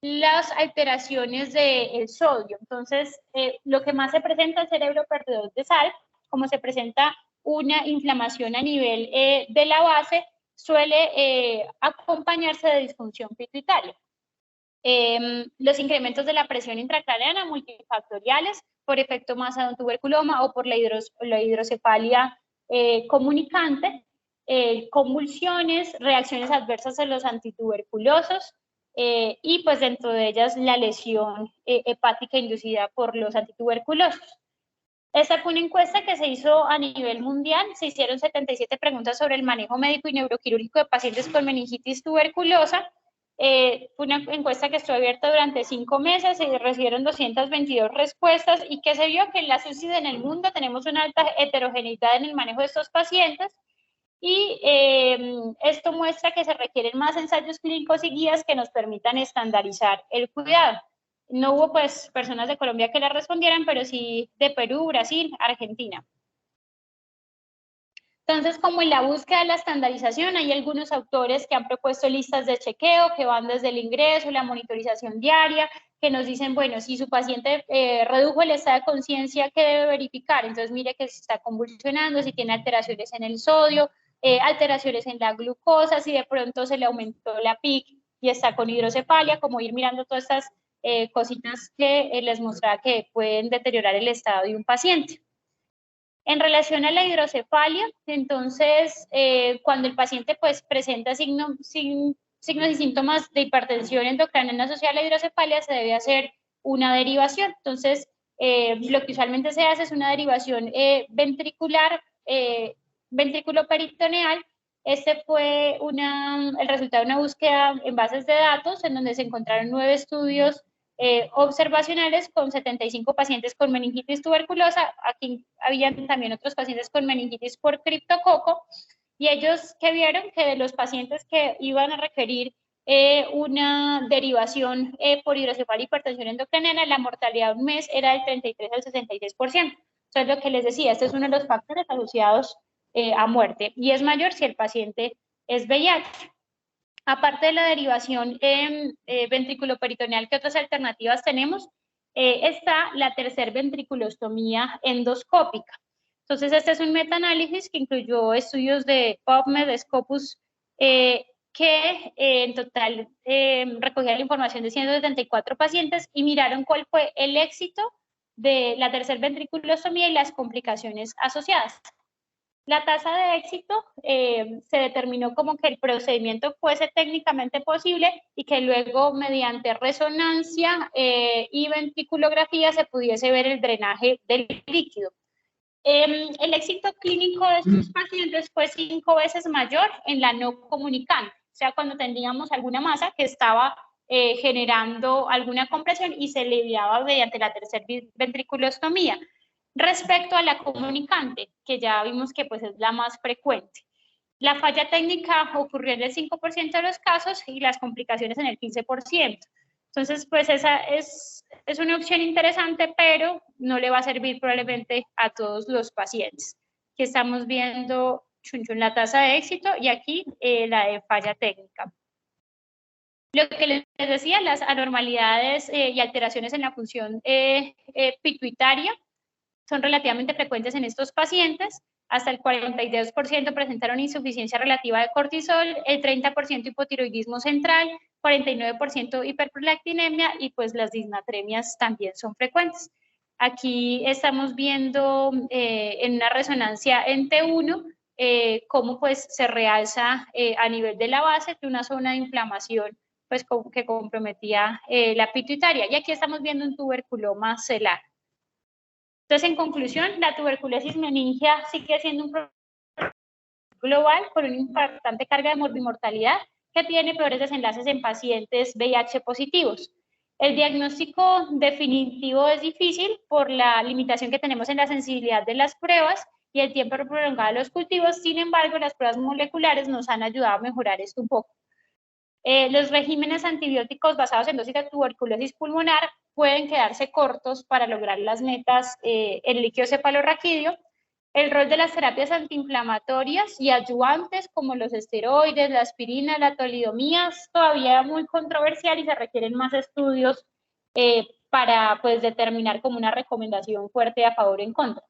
las alteraciones del sodio. Entonces, lo que más se presenta es cerebro perdedor de sal, como se presenta una inflamación a nivel de la base, suele acompañarse de disfunción pituitaria. Los incrementos de la presión intracraneana multifactoriales por efecto masa de un tuberculoma o por la hidrocefalia comunicante, convulsiones, reacciones adversas en los antituberculosos y pues dentro de ellas la lesión hepática inducida por los antituberculosos. Esta fue una encuesta que se hizo a nivel mundial, se hicieron 77 preguntas sobre el manejo médico y neuroquirúrgico de pacientes con meningitis tuberculosa. Fue una encuesta que estuvo abierta durante 5 meses, se recibieron 222 respuestas y que se vio que en las UCI en el mundo tenemos una alta heterogeneidad en el manejo de estos pacientes y esto muestra que se requieren más ensayos clínicos y guías que nos permitan estandarizar el cuidado. No hubo pues personas de Colombia que la respondieran, pero sí de Perú, Brasil, Argentina. Entonces, como en la búsqueda de la estandarización, hay algunos autores que han propuesto listas de chequeo que van desde el ingreso, la monitorización diaria, que nos dicen, bueno, si su paciente redujo el estado de conciencia, ¿qué debe verificar? Entonces, mire que se está convulsionando, si tiene alteraciones en el sodio, alteraciones en la glucosa, si de pronto se le aumentó la PIC y está con hidrocefalia, como ir mirando todas estas cositas que les mostraba que pueden deteriorar el estado de un paciente. En relación a la hidrocefalia, entonces, cuando el paciente pues, presenta signos y síntomas de hipertensión endocrinal asociada a la hidrocefalia, se debe hacer una derivación. Entonces, lo que usualmente se hace es una derivación ventricular, ventrículo-peritoneal. Este fue el resultado de una búsqueda en bases de datos, en donde se encontraron 9 estudios observacionales con 75 pacientes con meningitis tuberculosa. Aquí habían también otros pacientes con meningitis por criptococo, y ellos que vieron que de los pacientes que iban a requerir una derivación por hidrocefalia y hipertensión endocrinal, la mortalidad de un mes era del 33 al 66%. Entonces, lo que les decía, este es uno de los factores asociados a muerte, y es mayor si el paciente es VIH. Aparte de la derivación ventriculoperitoneal, ¿qué otras alternativas tenemos? Está la tercer ventriculostomía endoscópica. Entonces, este es un metaanálisis que incluyó estudios de PubMed, Scopus, que en total recogía la información de 174 pacientes y miraron cuál fue el éxito de la tercer ventriculostomía y las complicaciones asociadas. La tasa de éxito se determinó como que el procedimiento fuese técnicamente posible y que luego mediante resonancia y ventriculografía se pudiese ver el drenaje del líquido. El éxito clínico de estos pacientes fue 5 veces mayor en la no comunicante, o sea, cuando teníamos alguna masa que estaba generando alguna compresión y se aliviaba mediante la tercera ventriculostomía, respecto a la comunicante, que ya vimos que pues, es la más frecuente. La falla técnica ocurrió en el 5% de los casos y las complicaciones en el 15%. Entonces, pues esa es una opción interesante, pero no le va a servir probablemente a todos los pacientes. Aquí estamos viendo la tasa de éxito y aquí la de falla técnica. Lo que les decía, las anormalidades y alteraciones en la función pituitaria son relativamente frecuentes en estos pacientes. Hasta el 42% presentaron insuficiencia relativa de cortisol, el 30% hipotiroidismo central, 49% hiperprolactinemia y pues las disnatremias también son frecuentes. Aquí estamos viendo en una resonancia en T1 cómo pues se realza a nivel de la base de una zona de inflamación pues que comprometía la pituitaria. Y aquí estamos viendo un tuberculoma celar. Entonces, en conclusión, la tuberculosis meningia sigue siendo un problema global con una importante carga de morbimortalidad que tiene peores desenlaces en pacientes VIH positivos. El diagnóstico definitivo es difícil por la limitación que tenemos en la sensibilidad de las pruebas y el tiempo prolongado de los cultivos. Sin embargo, las pruebas moleculares nos han ayudado a mejorar esto un poco. Los regímenes antibióticos basados en dosis de tuberculosis pulmonar pueden quedarse cortos para lograr las metas en líquido cefalorraquídeo. El rol de las terapias antiinflamatorias y ayudantes como los esteroides, la aspirina, la talidomía es todavía muy controversial y se requieren más estudios para pues, determinar como una recomendación fuerte a favor o en contra.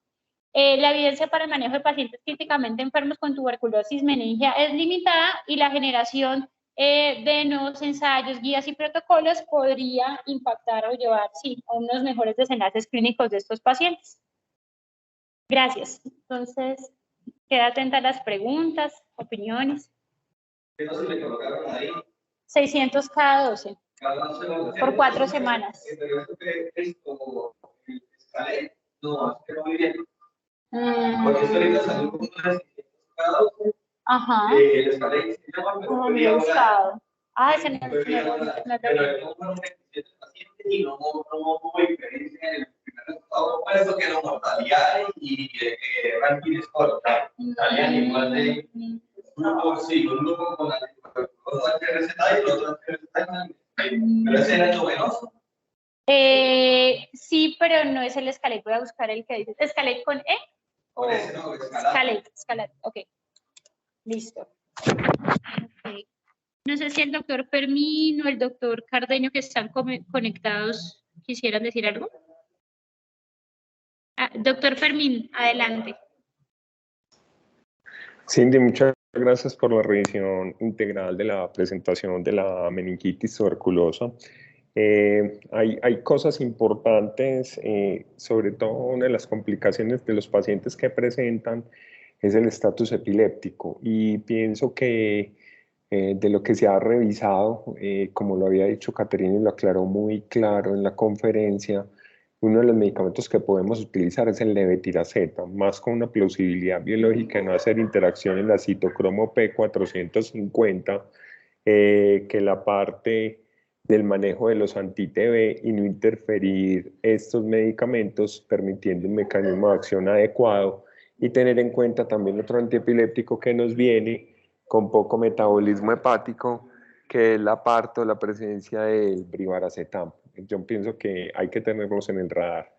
La evidencia para el manejo de pacientes críticamente enfermos con tuberculosis meningia es limitada y la generación de nuevos ensayos, guías y protocolos podría impactar o llevar, sí, a unos mejores desenlaces clínicos de estos pacientes. Gracias. Entonces, queda atenta a las preguntas, opiniones. ¿Qué no se le colocaron ahí? 600 cada 12. Cada 12 por 4 semanas. Esto, no, es que no muy bien. Porque esto ahorita salió como una de 600 cada 12. Ajá. El escalé se llama, pero Como mi estado. Ah, ese no pero fueron 27 pacientes y no hubo diferencia en el primer resultado puesto que la mortalidad y ranking score salían igual de uno con la receta y el otro receta, pero ese era el venoso. Sí, pero no es el Escalate. Voy a buscar el que dice. ¿Escalate con E? Con ese no, Escalate. Ok. Listo. Okay. No sé si el doctor Fermín o el doctor Cardeño que están conectados quisieran decir algo. Doctor Fermín, adelante. Cindy, muchas gracias por la revisión integral de la presentación de la meningitis tuberculosa. Hay cosas importantes, sobre todo una de las complicaciones de los pacientes que presentan es el estatus epiléptico y pienso que de lo que se ha revisado, como lo había dicho Caterina y lo aclaró muy claro en la conferencia, uno de los medicamentos que podemos utilizar es el levetiracetam, más con una plausibilidad biológica de no hacer interacción en la citocromo P450, que la parte del manejo de los anti-TB y no interferir estos medicamentos permitiendo un mecanismo de acción adecuado y tener en cuenta también otro antiepiléptico que nos viene con poco metabolismo hepático, que es la parte o la presencia del brivaracetam. Yo pienso que hay que tenerlos en el radar.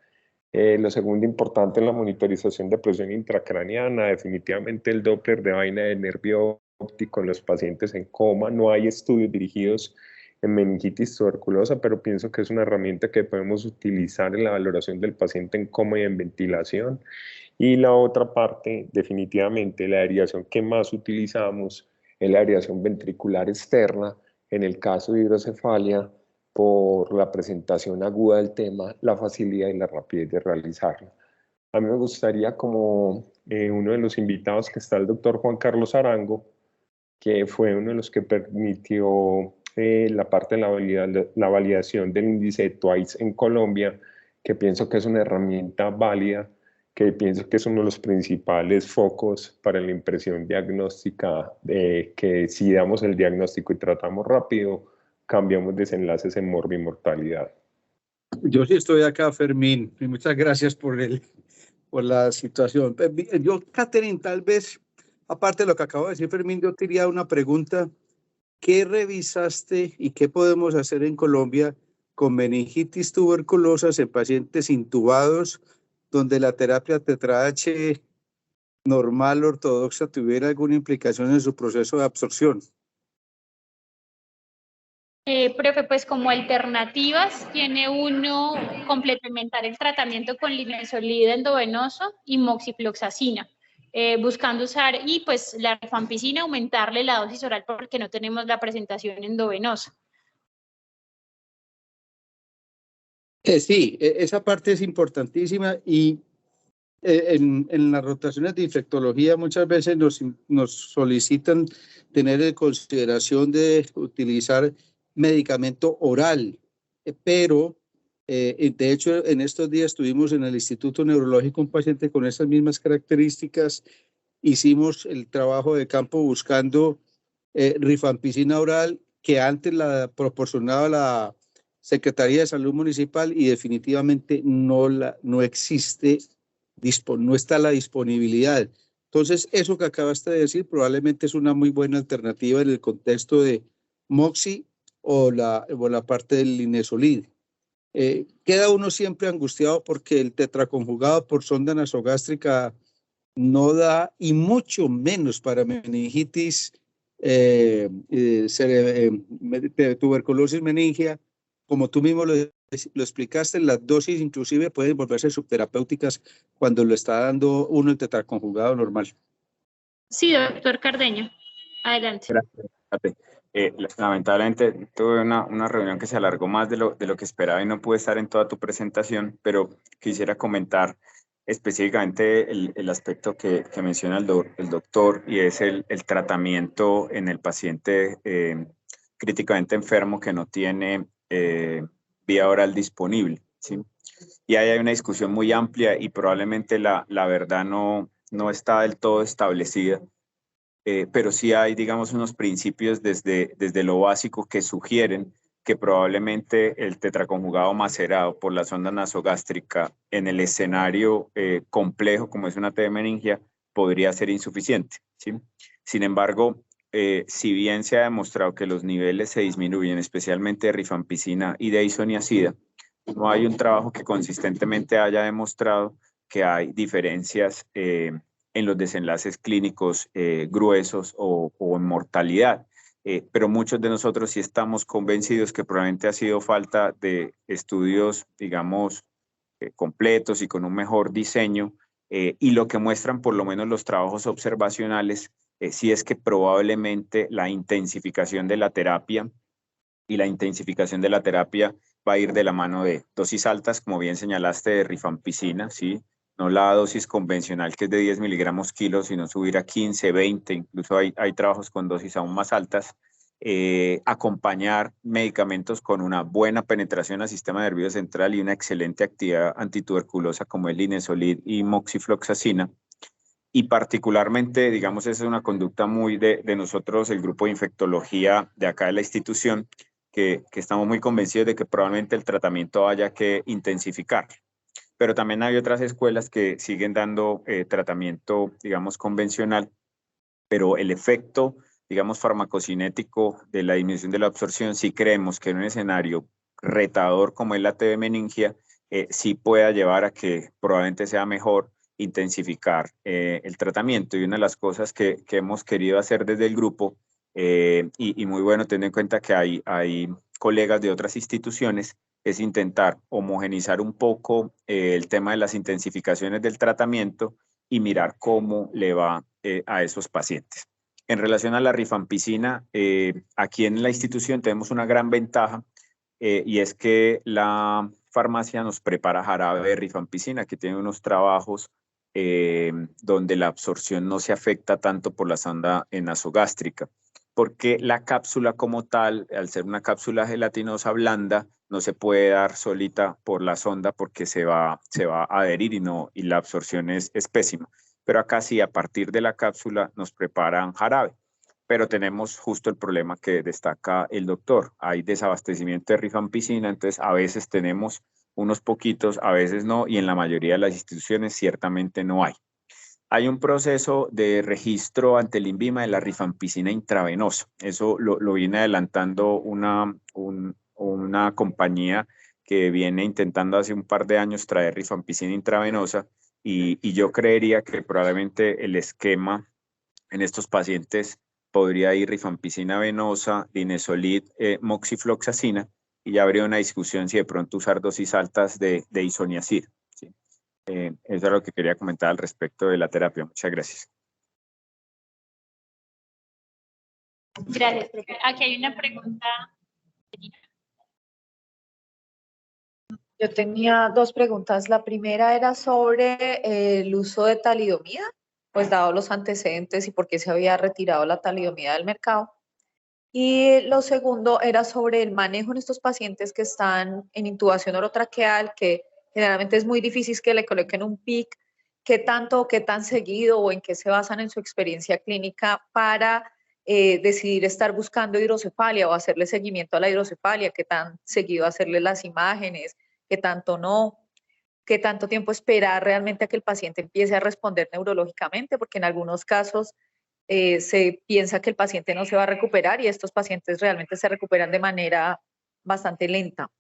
Lo segundo importante en la monitorización de presión intracraneana, definitivamente el Doppler de vaina del nervio óptico en los pacientes en coma. No hay estudios dirigidos en meningitis tuberculosa, pero pienso que es una herramienta que podemos utilizar en la valoración del paciente en coma y en ventilación. Y la otra parte, definitivamente, la aireación que más utilizamos es la aireación ventricular externa, en el caso de hidrocefalia, por la presentación aguda del tema, la facilidad y la rapidez de realizarla. A mí me gustaría como uno de los invitados que está el doctor Juan Carlos Arango, que fue uno de los que permitió la parte de la validación del índice de TWICE en Colombia, que pienso que es una herramienta válida, que pienso que es uno de los principales focos para la impresión diagnóstica, que si damos el diagnóstico y tratamos rápido, cambiamos desenlaces en morbimortalidad. Yo sí estoy acá, Fermín, y muchas gracias por la situación. Yo, Catherine, tal vez, aparte de lo que acabo de decir, Fermín, yo te diría una pregunta. ¿Qué revisaste y qué podemos hacer en Colombia con meningitis tuberculosas en pacientes intubados donde la terapia TETRA-H normal ortodoxa tuviera alguna implicación en su proceso de absorción? Profe, pues como alternativas tiene uno complementar el tratamiento con linezolid endovenoso y moxifloxacina, buscando usar, y pues la rifampicina, aumentarle la dosis oral porque no tenemos la presentación endovenosa. Sí, esa parte es importantísima y en las rotaciones de infectología muchas veces nos solicitan tener en consideración de utilizar medicamento oral, pero de hecho en estos días tuvimos en el Instituto Neurológico un paciente con esas mismas características. Hicimos el trabajo de campo buscando rifampicina oral, que antes la proporcionaba la Secretaría de Salud Municipal y definitivamente no existe, no está la disponibilidad. Entonces, eso que acabaste de decir probablemente es una muy buena alternativa en el contexto de Moxi o la parte del linezolid. Queda uno siempre angustiado porque el tetraconjugado por sonda nasogástrica no da, y mucho menos para meningitis, tuberculosis meningia. Como tú mismo lo explicaste, las dosis inclusive pueden volverse subterapéuticas cuando lo está dando uno el tetraconjugado normal. Sí, doctor Cardeño, adelante. Gracias. Lamentablemente tuve una reunión que se alargó más de lo que esperaba y no pude estar en toda tu presentación, pero quisiera comentar específicamente el aspecto que menciona el doctor, y es el tratamiento en el paciente críticamente enfermo que no tiene vía oral disponible, ¿sí? Y ahí hay una discusión muy amplia y probablemente la verdad no está del todo establecida. Pero sí hay, digamos, unos principios desde lo básico que sugieren que probablemente el tetraconjugado macerado por la sonda nasogástrica en el escenario complejo, como es una T de meningia, podría ser insuficiente, ¿sí? Sin embargo, si bien se ha demostrado que los niveles se disminuyen, especialmente de rifampicina y de isoniazida, no hay un trabajo que consistentemente haya demostrado que hay diferencias en los desenlaces clínicos gruesos o en mortalidad. Pero muchos de nosotros sí estamos convencidos que probablemente ha sido falta de estudios, digamos, completos y con un mejor diseño, y lo que muestran por lo menos los trabajos observacionales sí es que probablemente la intensificación de la terapia, y la intensificación de la terapia va a ir de la mano de dosis altas, como bien señalaste, de rifampicina, ¿sí? No la dosis convencional que es de 10 miligramos kilo, sino subir a 15, 20, incluso hay trabajos con dosis aún más altas. Acompañar medicamentos con una buena penetración al sistema nervioso central y una excelente actividad antituberculosa como el linezolid y moxifloxacina. Y particularmente, digamos, esa es una conducta muy de nosotros, el grupo de infectología de acá de la institución, que estamos muy convencidos de que probablemente el tratamiento haya que intensificar. Pero también hay otras escuelas que siguen dando tratamiento, digamos, convencional, pero el efecto, digamos, farmacocinético de la disminución de la absorción, sí creemos que en un escenario retador como es la T de meningia, sí pueda llevar a que probablemente sea mejor intensificar el tratamiento. Y una de las cosas que hemos querido hacer desde el grupo, y muy bueno tener en cuenta que hay colegas de otras instituciones, es intentar homogenizar un poco el tema de las intensificaciones del tratamiento y mirar cómo le va a esos pacientes. En relación a la rifampicina, aquí en la institución tenemos una gran ventaja, y es que la farmacia nos prepara jarabe de rifampicina, que tiene unos trabajos donde la absorción no se afecta tanto por la sonda nasogástrica, porque la cápsula como tal, al ser una cápsula gelatinosa blanda, no se puede dar solita por la sonda porque se va a adherir y la absorción es pésima. Pero acá sí, a partir de la cápsula nos preparan jarabe. Pero tenemos justo el problema que destaca el doctor. Hay desabastecimiento de rifampicina, entonces a veces tenemos unos poquitos, a veces no, y en la mayoría de las instituciones ciertamente no hay. Hay un proceso de registro ante el INVIMA de la rifampicina intravenosa. Eso lo viene adelantando una compañía que viene intentando hace un par de años traer rifampicina intravenosa y yo creería que probablemente el esquema en estos pacientes podría ir rifampicina venosa, linezolid, moxifloxacina, y ya habría una discusión si de pronto usar dosis altas de isoniazid. ¿Sí? Eso es lo que quería comentar al respecto de la terapia. Muchas gracias. Gracias, profe. Aquí hay una pregunta. Yo tenía dos preguntas. La primera era sobre el uso de talidomida, pues dado los antecedentes y por qué se había retirado la talidomida del mercado. Y lo segundo era sobre el manejo en estos pacientes que están en intubación orotraqueal, que generalmente es muy difícil que le coloquen un PIC. ¿Qué tanto o qué tan seguido o en qué se basan en su experiencia clínica para decidir estar buscando hidrocefalia o hacerle seguimiento a la hidrocefalia? ¿Qué tan seguido hacerle las imágenes? ¿Qué tanto no? ¿Qué tanto tiempo esperar realmente a que el paciente empiece a responder neurológicamente? Porque en algunos casos se piensa que el paciente no se va a recuperar y estos pacientes realmente se recuperan de manera bastante lenta.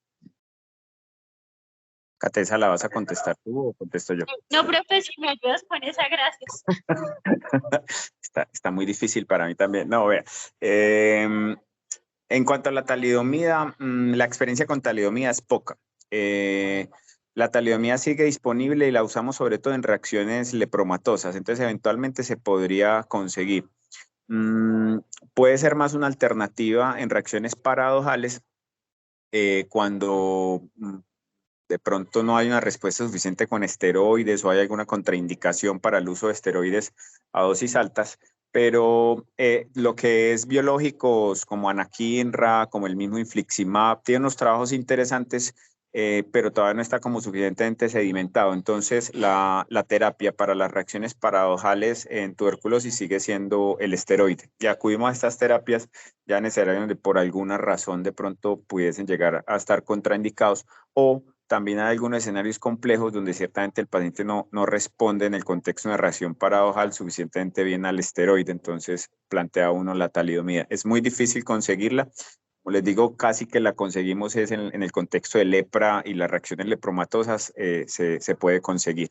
Catesa, ¿la vas a contestar tú o contesto yo? No, profe, si me ayudas con esa, gracias. Está muy difícil para mí también. No, vea. En cuanto a la talidomida, la experiencia con talidomida es poca. La talidomida sigue disponible y la usamos sobre todo en reacciones lepromatosas, entonces eventualmente se podría conseguir. Puede ser más una alternativa en reacciones paradojales cuando de pronto no hay una respuesta suficiente con esteroides o hay alguna contraindicación para el uso de esteroides a dosis altas, pero lo que es biológicos como anakinra, como el mismo infliximab, tiene unos trabajos interesantes, pero todavía no está como suficientemente sedimentado. Entonces, la terapia para las reacciones paradojales en tuberculosis sigue siendo el esteroide. Y acudimos a estas terapias ya necesariamente por alguna razón de pronto pudiesen llegar a estar contraindicados, o también hay algunos escenarios complejos donde ciertamente el paciente no responde en el contexto de una reacción paradojal suficientemente bien al esteroide, entonces plantea uno la talidomida. Es muy difícil conseguirla. Como les digo, casi que la conseguimos es en el contexto de lepra y las reacciones lepromatosas se puede conseguir.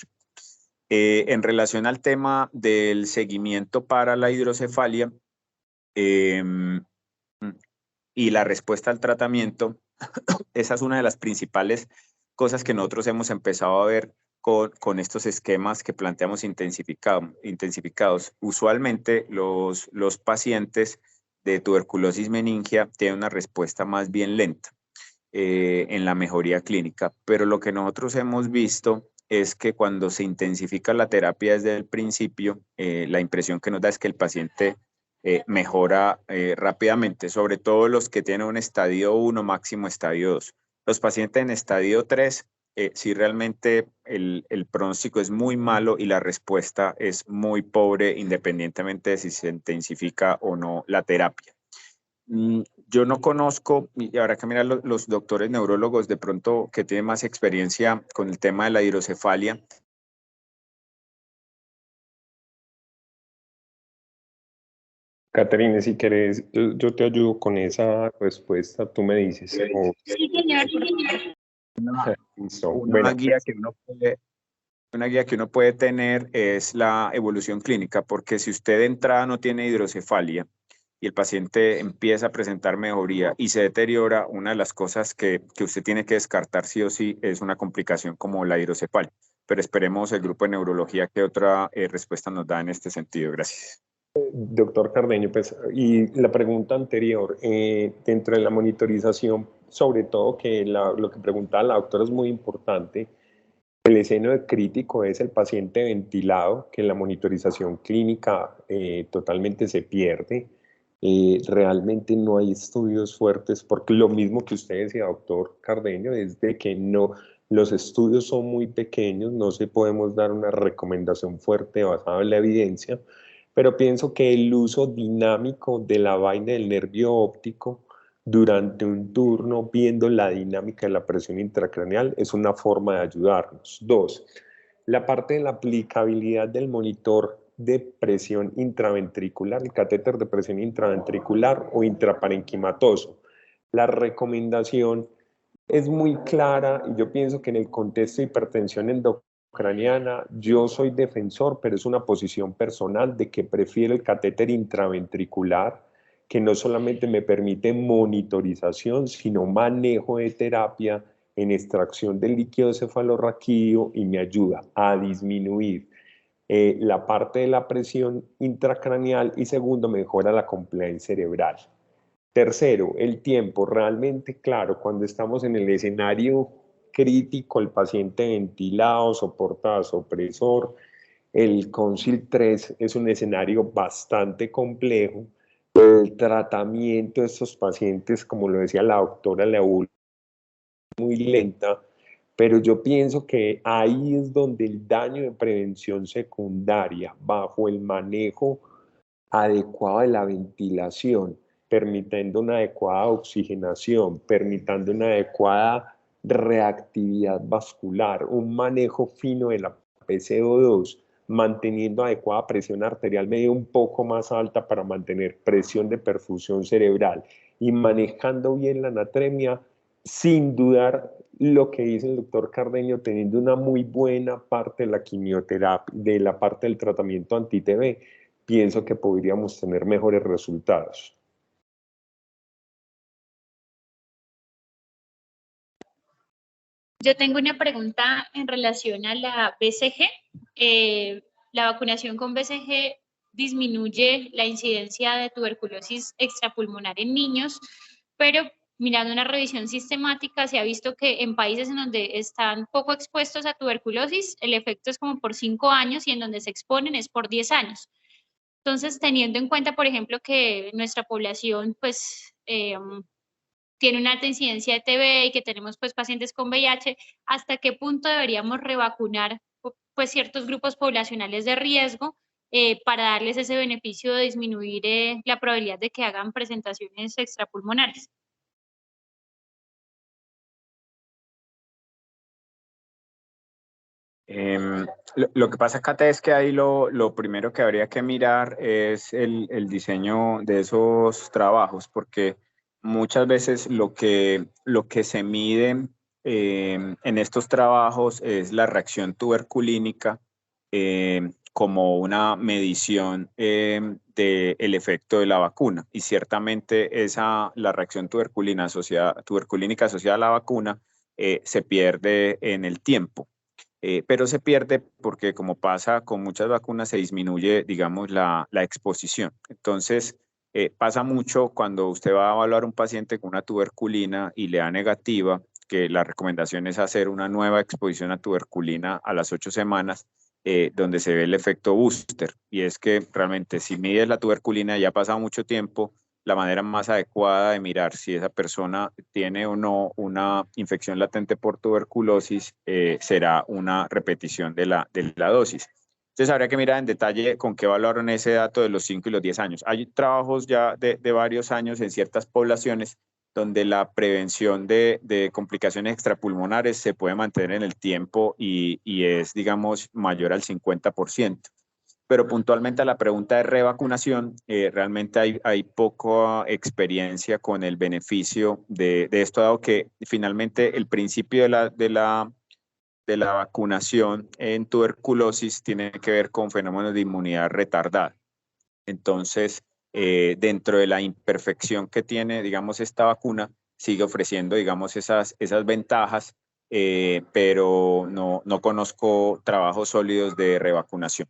En relación al tema del seguimiento para la hidrocefalia y la respuesta al tratamiento, esa es una de las principales cosas que nosotros hemos empezado a ver con estos esquemas que planteamos intensificados. Usualmente los pacientes de tuberculosis meningia tienen una respuesta más bien lenta en la mejoría clínica, pero lo que nosotros hemos visto es que cuando se intensifica la terapia desde el principio, la impresión que nos da es que el paciente mejora rápidamente, sobre todo los que tienen un estadio 1, máximo estadio 2. Los pacientes en estadio 3, si realmente el pronóstico es muy malo y la respuesta es muy pobre, independientemente de si se intensifica o no la terapia. Yo no conozco, y habrá que mirar los doctores neurólogos de pronto que tienen más experiencia con el tema de la hidrocefalia. Caterina, si quieres, yo te ayudo con esa respuesta, tú me dices. Sí, señor. Una guía que uno puede tener es la evolución clínica, porque si usted de entrada no tiene hidrocefalia y el paciente empieza a presentar mejoría y se deteriora, una de las cosas que usted tiene que descartar sí o sí es una complicación como la hidrocefalia. Pero esperemos el grupo de neurología que otra respuesta nos da en este sentido. Gracias. Doctor Cardeño, pues, y la pregunta anterior, dentro de la monitorización, sobre todo que lo que preguntaba la doctora es muy importante, El escenario crítico es el paciente ventilado, que en la monitorización clínica totalmente se pierde. Realmente no hay estudios fuertes, porque lo mismo que usted decía, doctor Cardeño, es de que no, los estudios son muy pequeños, no se podemos dar una recomendación fuerte basada en la evidencia, pero pienso que el uso dinámico de la vaina del nervio óptico durante un turno, viendo la dinámica de la presión intracraneal, es una forma de ayudarnos. 2, la parte de la aplicabilidad del monitor de presión intraventricular, el catéter de presión intraventricular o intraparenquimatoso. La recomendación es muy clara y yo pienso que en el contexto de hipertensión endocraniana yo soy defensor, pero es una posición personal de que prefiero el catéter intraventricular, que no solamente me permite monitorización, sino manejo de terapia en extracción del líquido cefalorraquídeo y me ayuda a disminuir la parte de la presión intracraneal y segundo, mejora la compliance cerebral. Tercero, el tiempo. Realmente, claro, cuando estamos en el escenario crítico, el paciente ventilado, soporta vasopresor, el CONSIL 3 es un escenario bastante complejo. El tratamiento de estos pacientes, como lo decía la doctora Leaul, muy lenta, pero yo pienso que ahí es donde el daño de prevención secundaria, bajo el manejo adecuado de la ventilación, permitiendo una adecuada oxigenación, permitiendo una adecuada reactividad vascular, un manejo fino de la PCO2, manteniendo adecuada presión arterial media un poco más alta para mantener presión de perfusión cerebral y manejando bien la anatremia, sin dudar lo que dice el doctor Cardeño, teniendo una muy buena parte de la quimioterapia, de la parte del tratamiento anti-TB, pienso que podríamos tener mejores resultados. Yo tengo una pregunta en relación a la BCG. La vacunación con BCG disminuye la incidencia de tuberculosis extrapulmonar en niños, pero mirando una revisión sistemática se ha visto que en países en donde están poco expuestos a tuberculosis, el efecto es como por 5 años y en donde se exponen es por 10 años. Entonces, teniendo en cuenta, por ejemplo, que nuestra población, pues, tiene una alta incidencia de TB y que tenemos, pues, pacientes con VIH, ¿hasta qué punto deberíamos revacunar, pues, ciertos grupos poblacionales de riesgo para darles ese beneficio de disminuir la probabilidad de que hagan presentaciones extrapulmonares? Lo que pasa, Cata, es que ahí lo primero que habría que mirar es el diseño de esos trabajos, porque muchas veces lo que se mide en estos trabajos es la reacción tuberculínica como una medición del efecto de la vacuna. Y ciertamente la reacción tuberculínica asociada a la vacuna se pierde en el tiempo. Pero se pierde porque, como pasa con muchas vacunas, se disminuye, digamos, la exposición. Entonces, pasa mucho cuando usted va a evaluar un paciente con una tuberculina y le da negativa, que la recomendación es hacer una nueva exposición a tuberculina a las 8 semanas, donde se ve el efecto booster. Y es que realmente si mides la tuberculina, ya ha pasado mucho tiempo, la manera más adecuada de mirar si esa persona tiene o no una infección latente por tuberculosis será una repetición de la dosis. Entonces habría que mirar en detalle con qué valoraron ese dato de los 5 y los 10 años. Hay trabajos ya de varios años en ciertas poblaciones donde la prevención de complicaciones extrapulmonares se puede mantener en el tiempo y es, digamos, mayor al 50%. Pero puntualmente a la pregunta de revacunación, realmente hay poca experiencia con el beneficio de esto, dado que finalmente el principio de la vacunación en tuberculosis tiene que ver con fenómenos de inmunidad retardada. Entonces, dentro de la imperfección que tiene, digamos, esta vacuna, sigue ofreciendo, digamos, esas ventajas, pero no conozco trabajos sólidos de revacunación.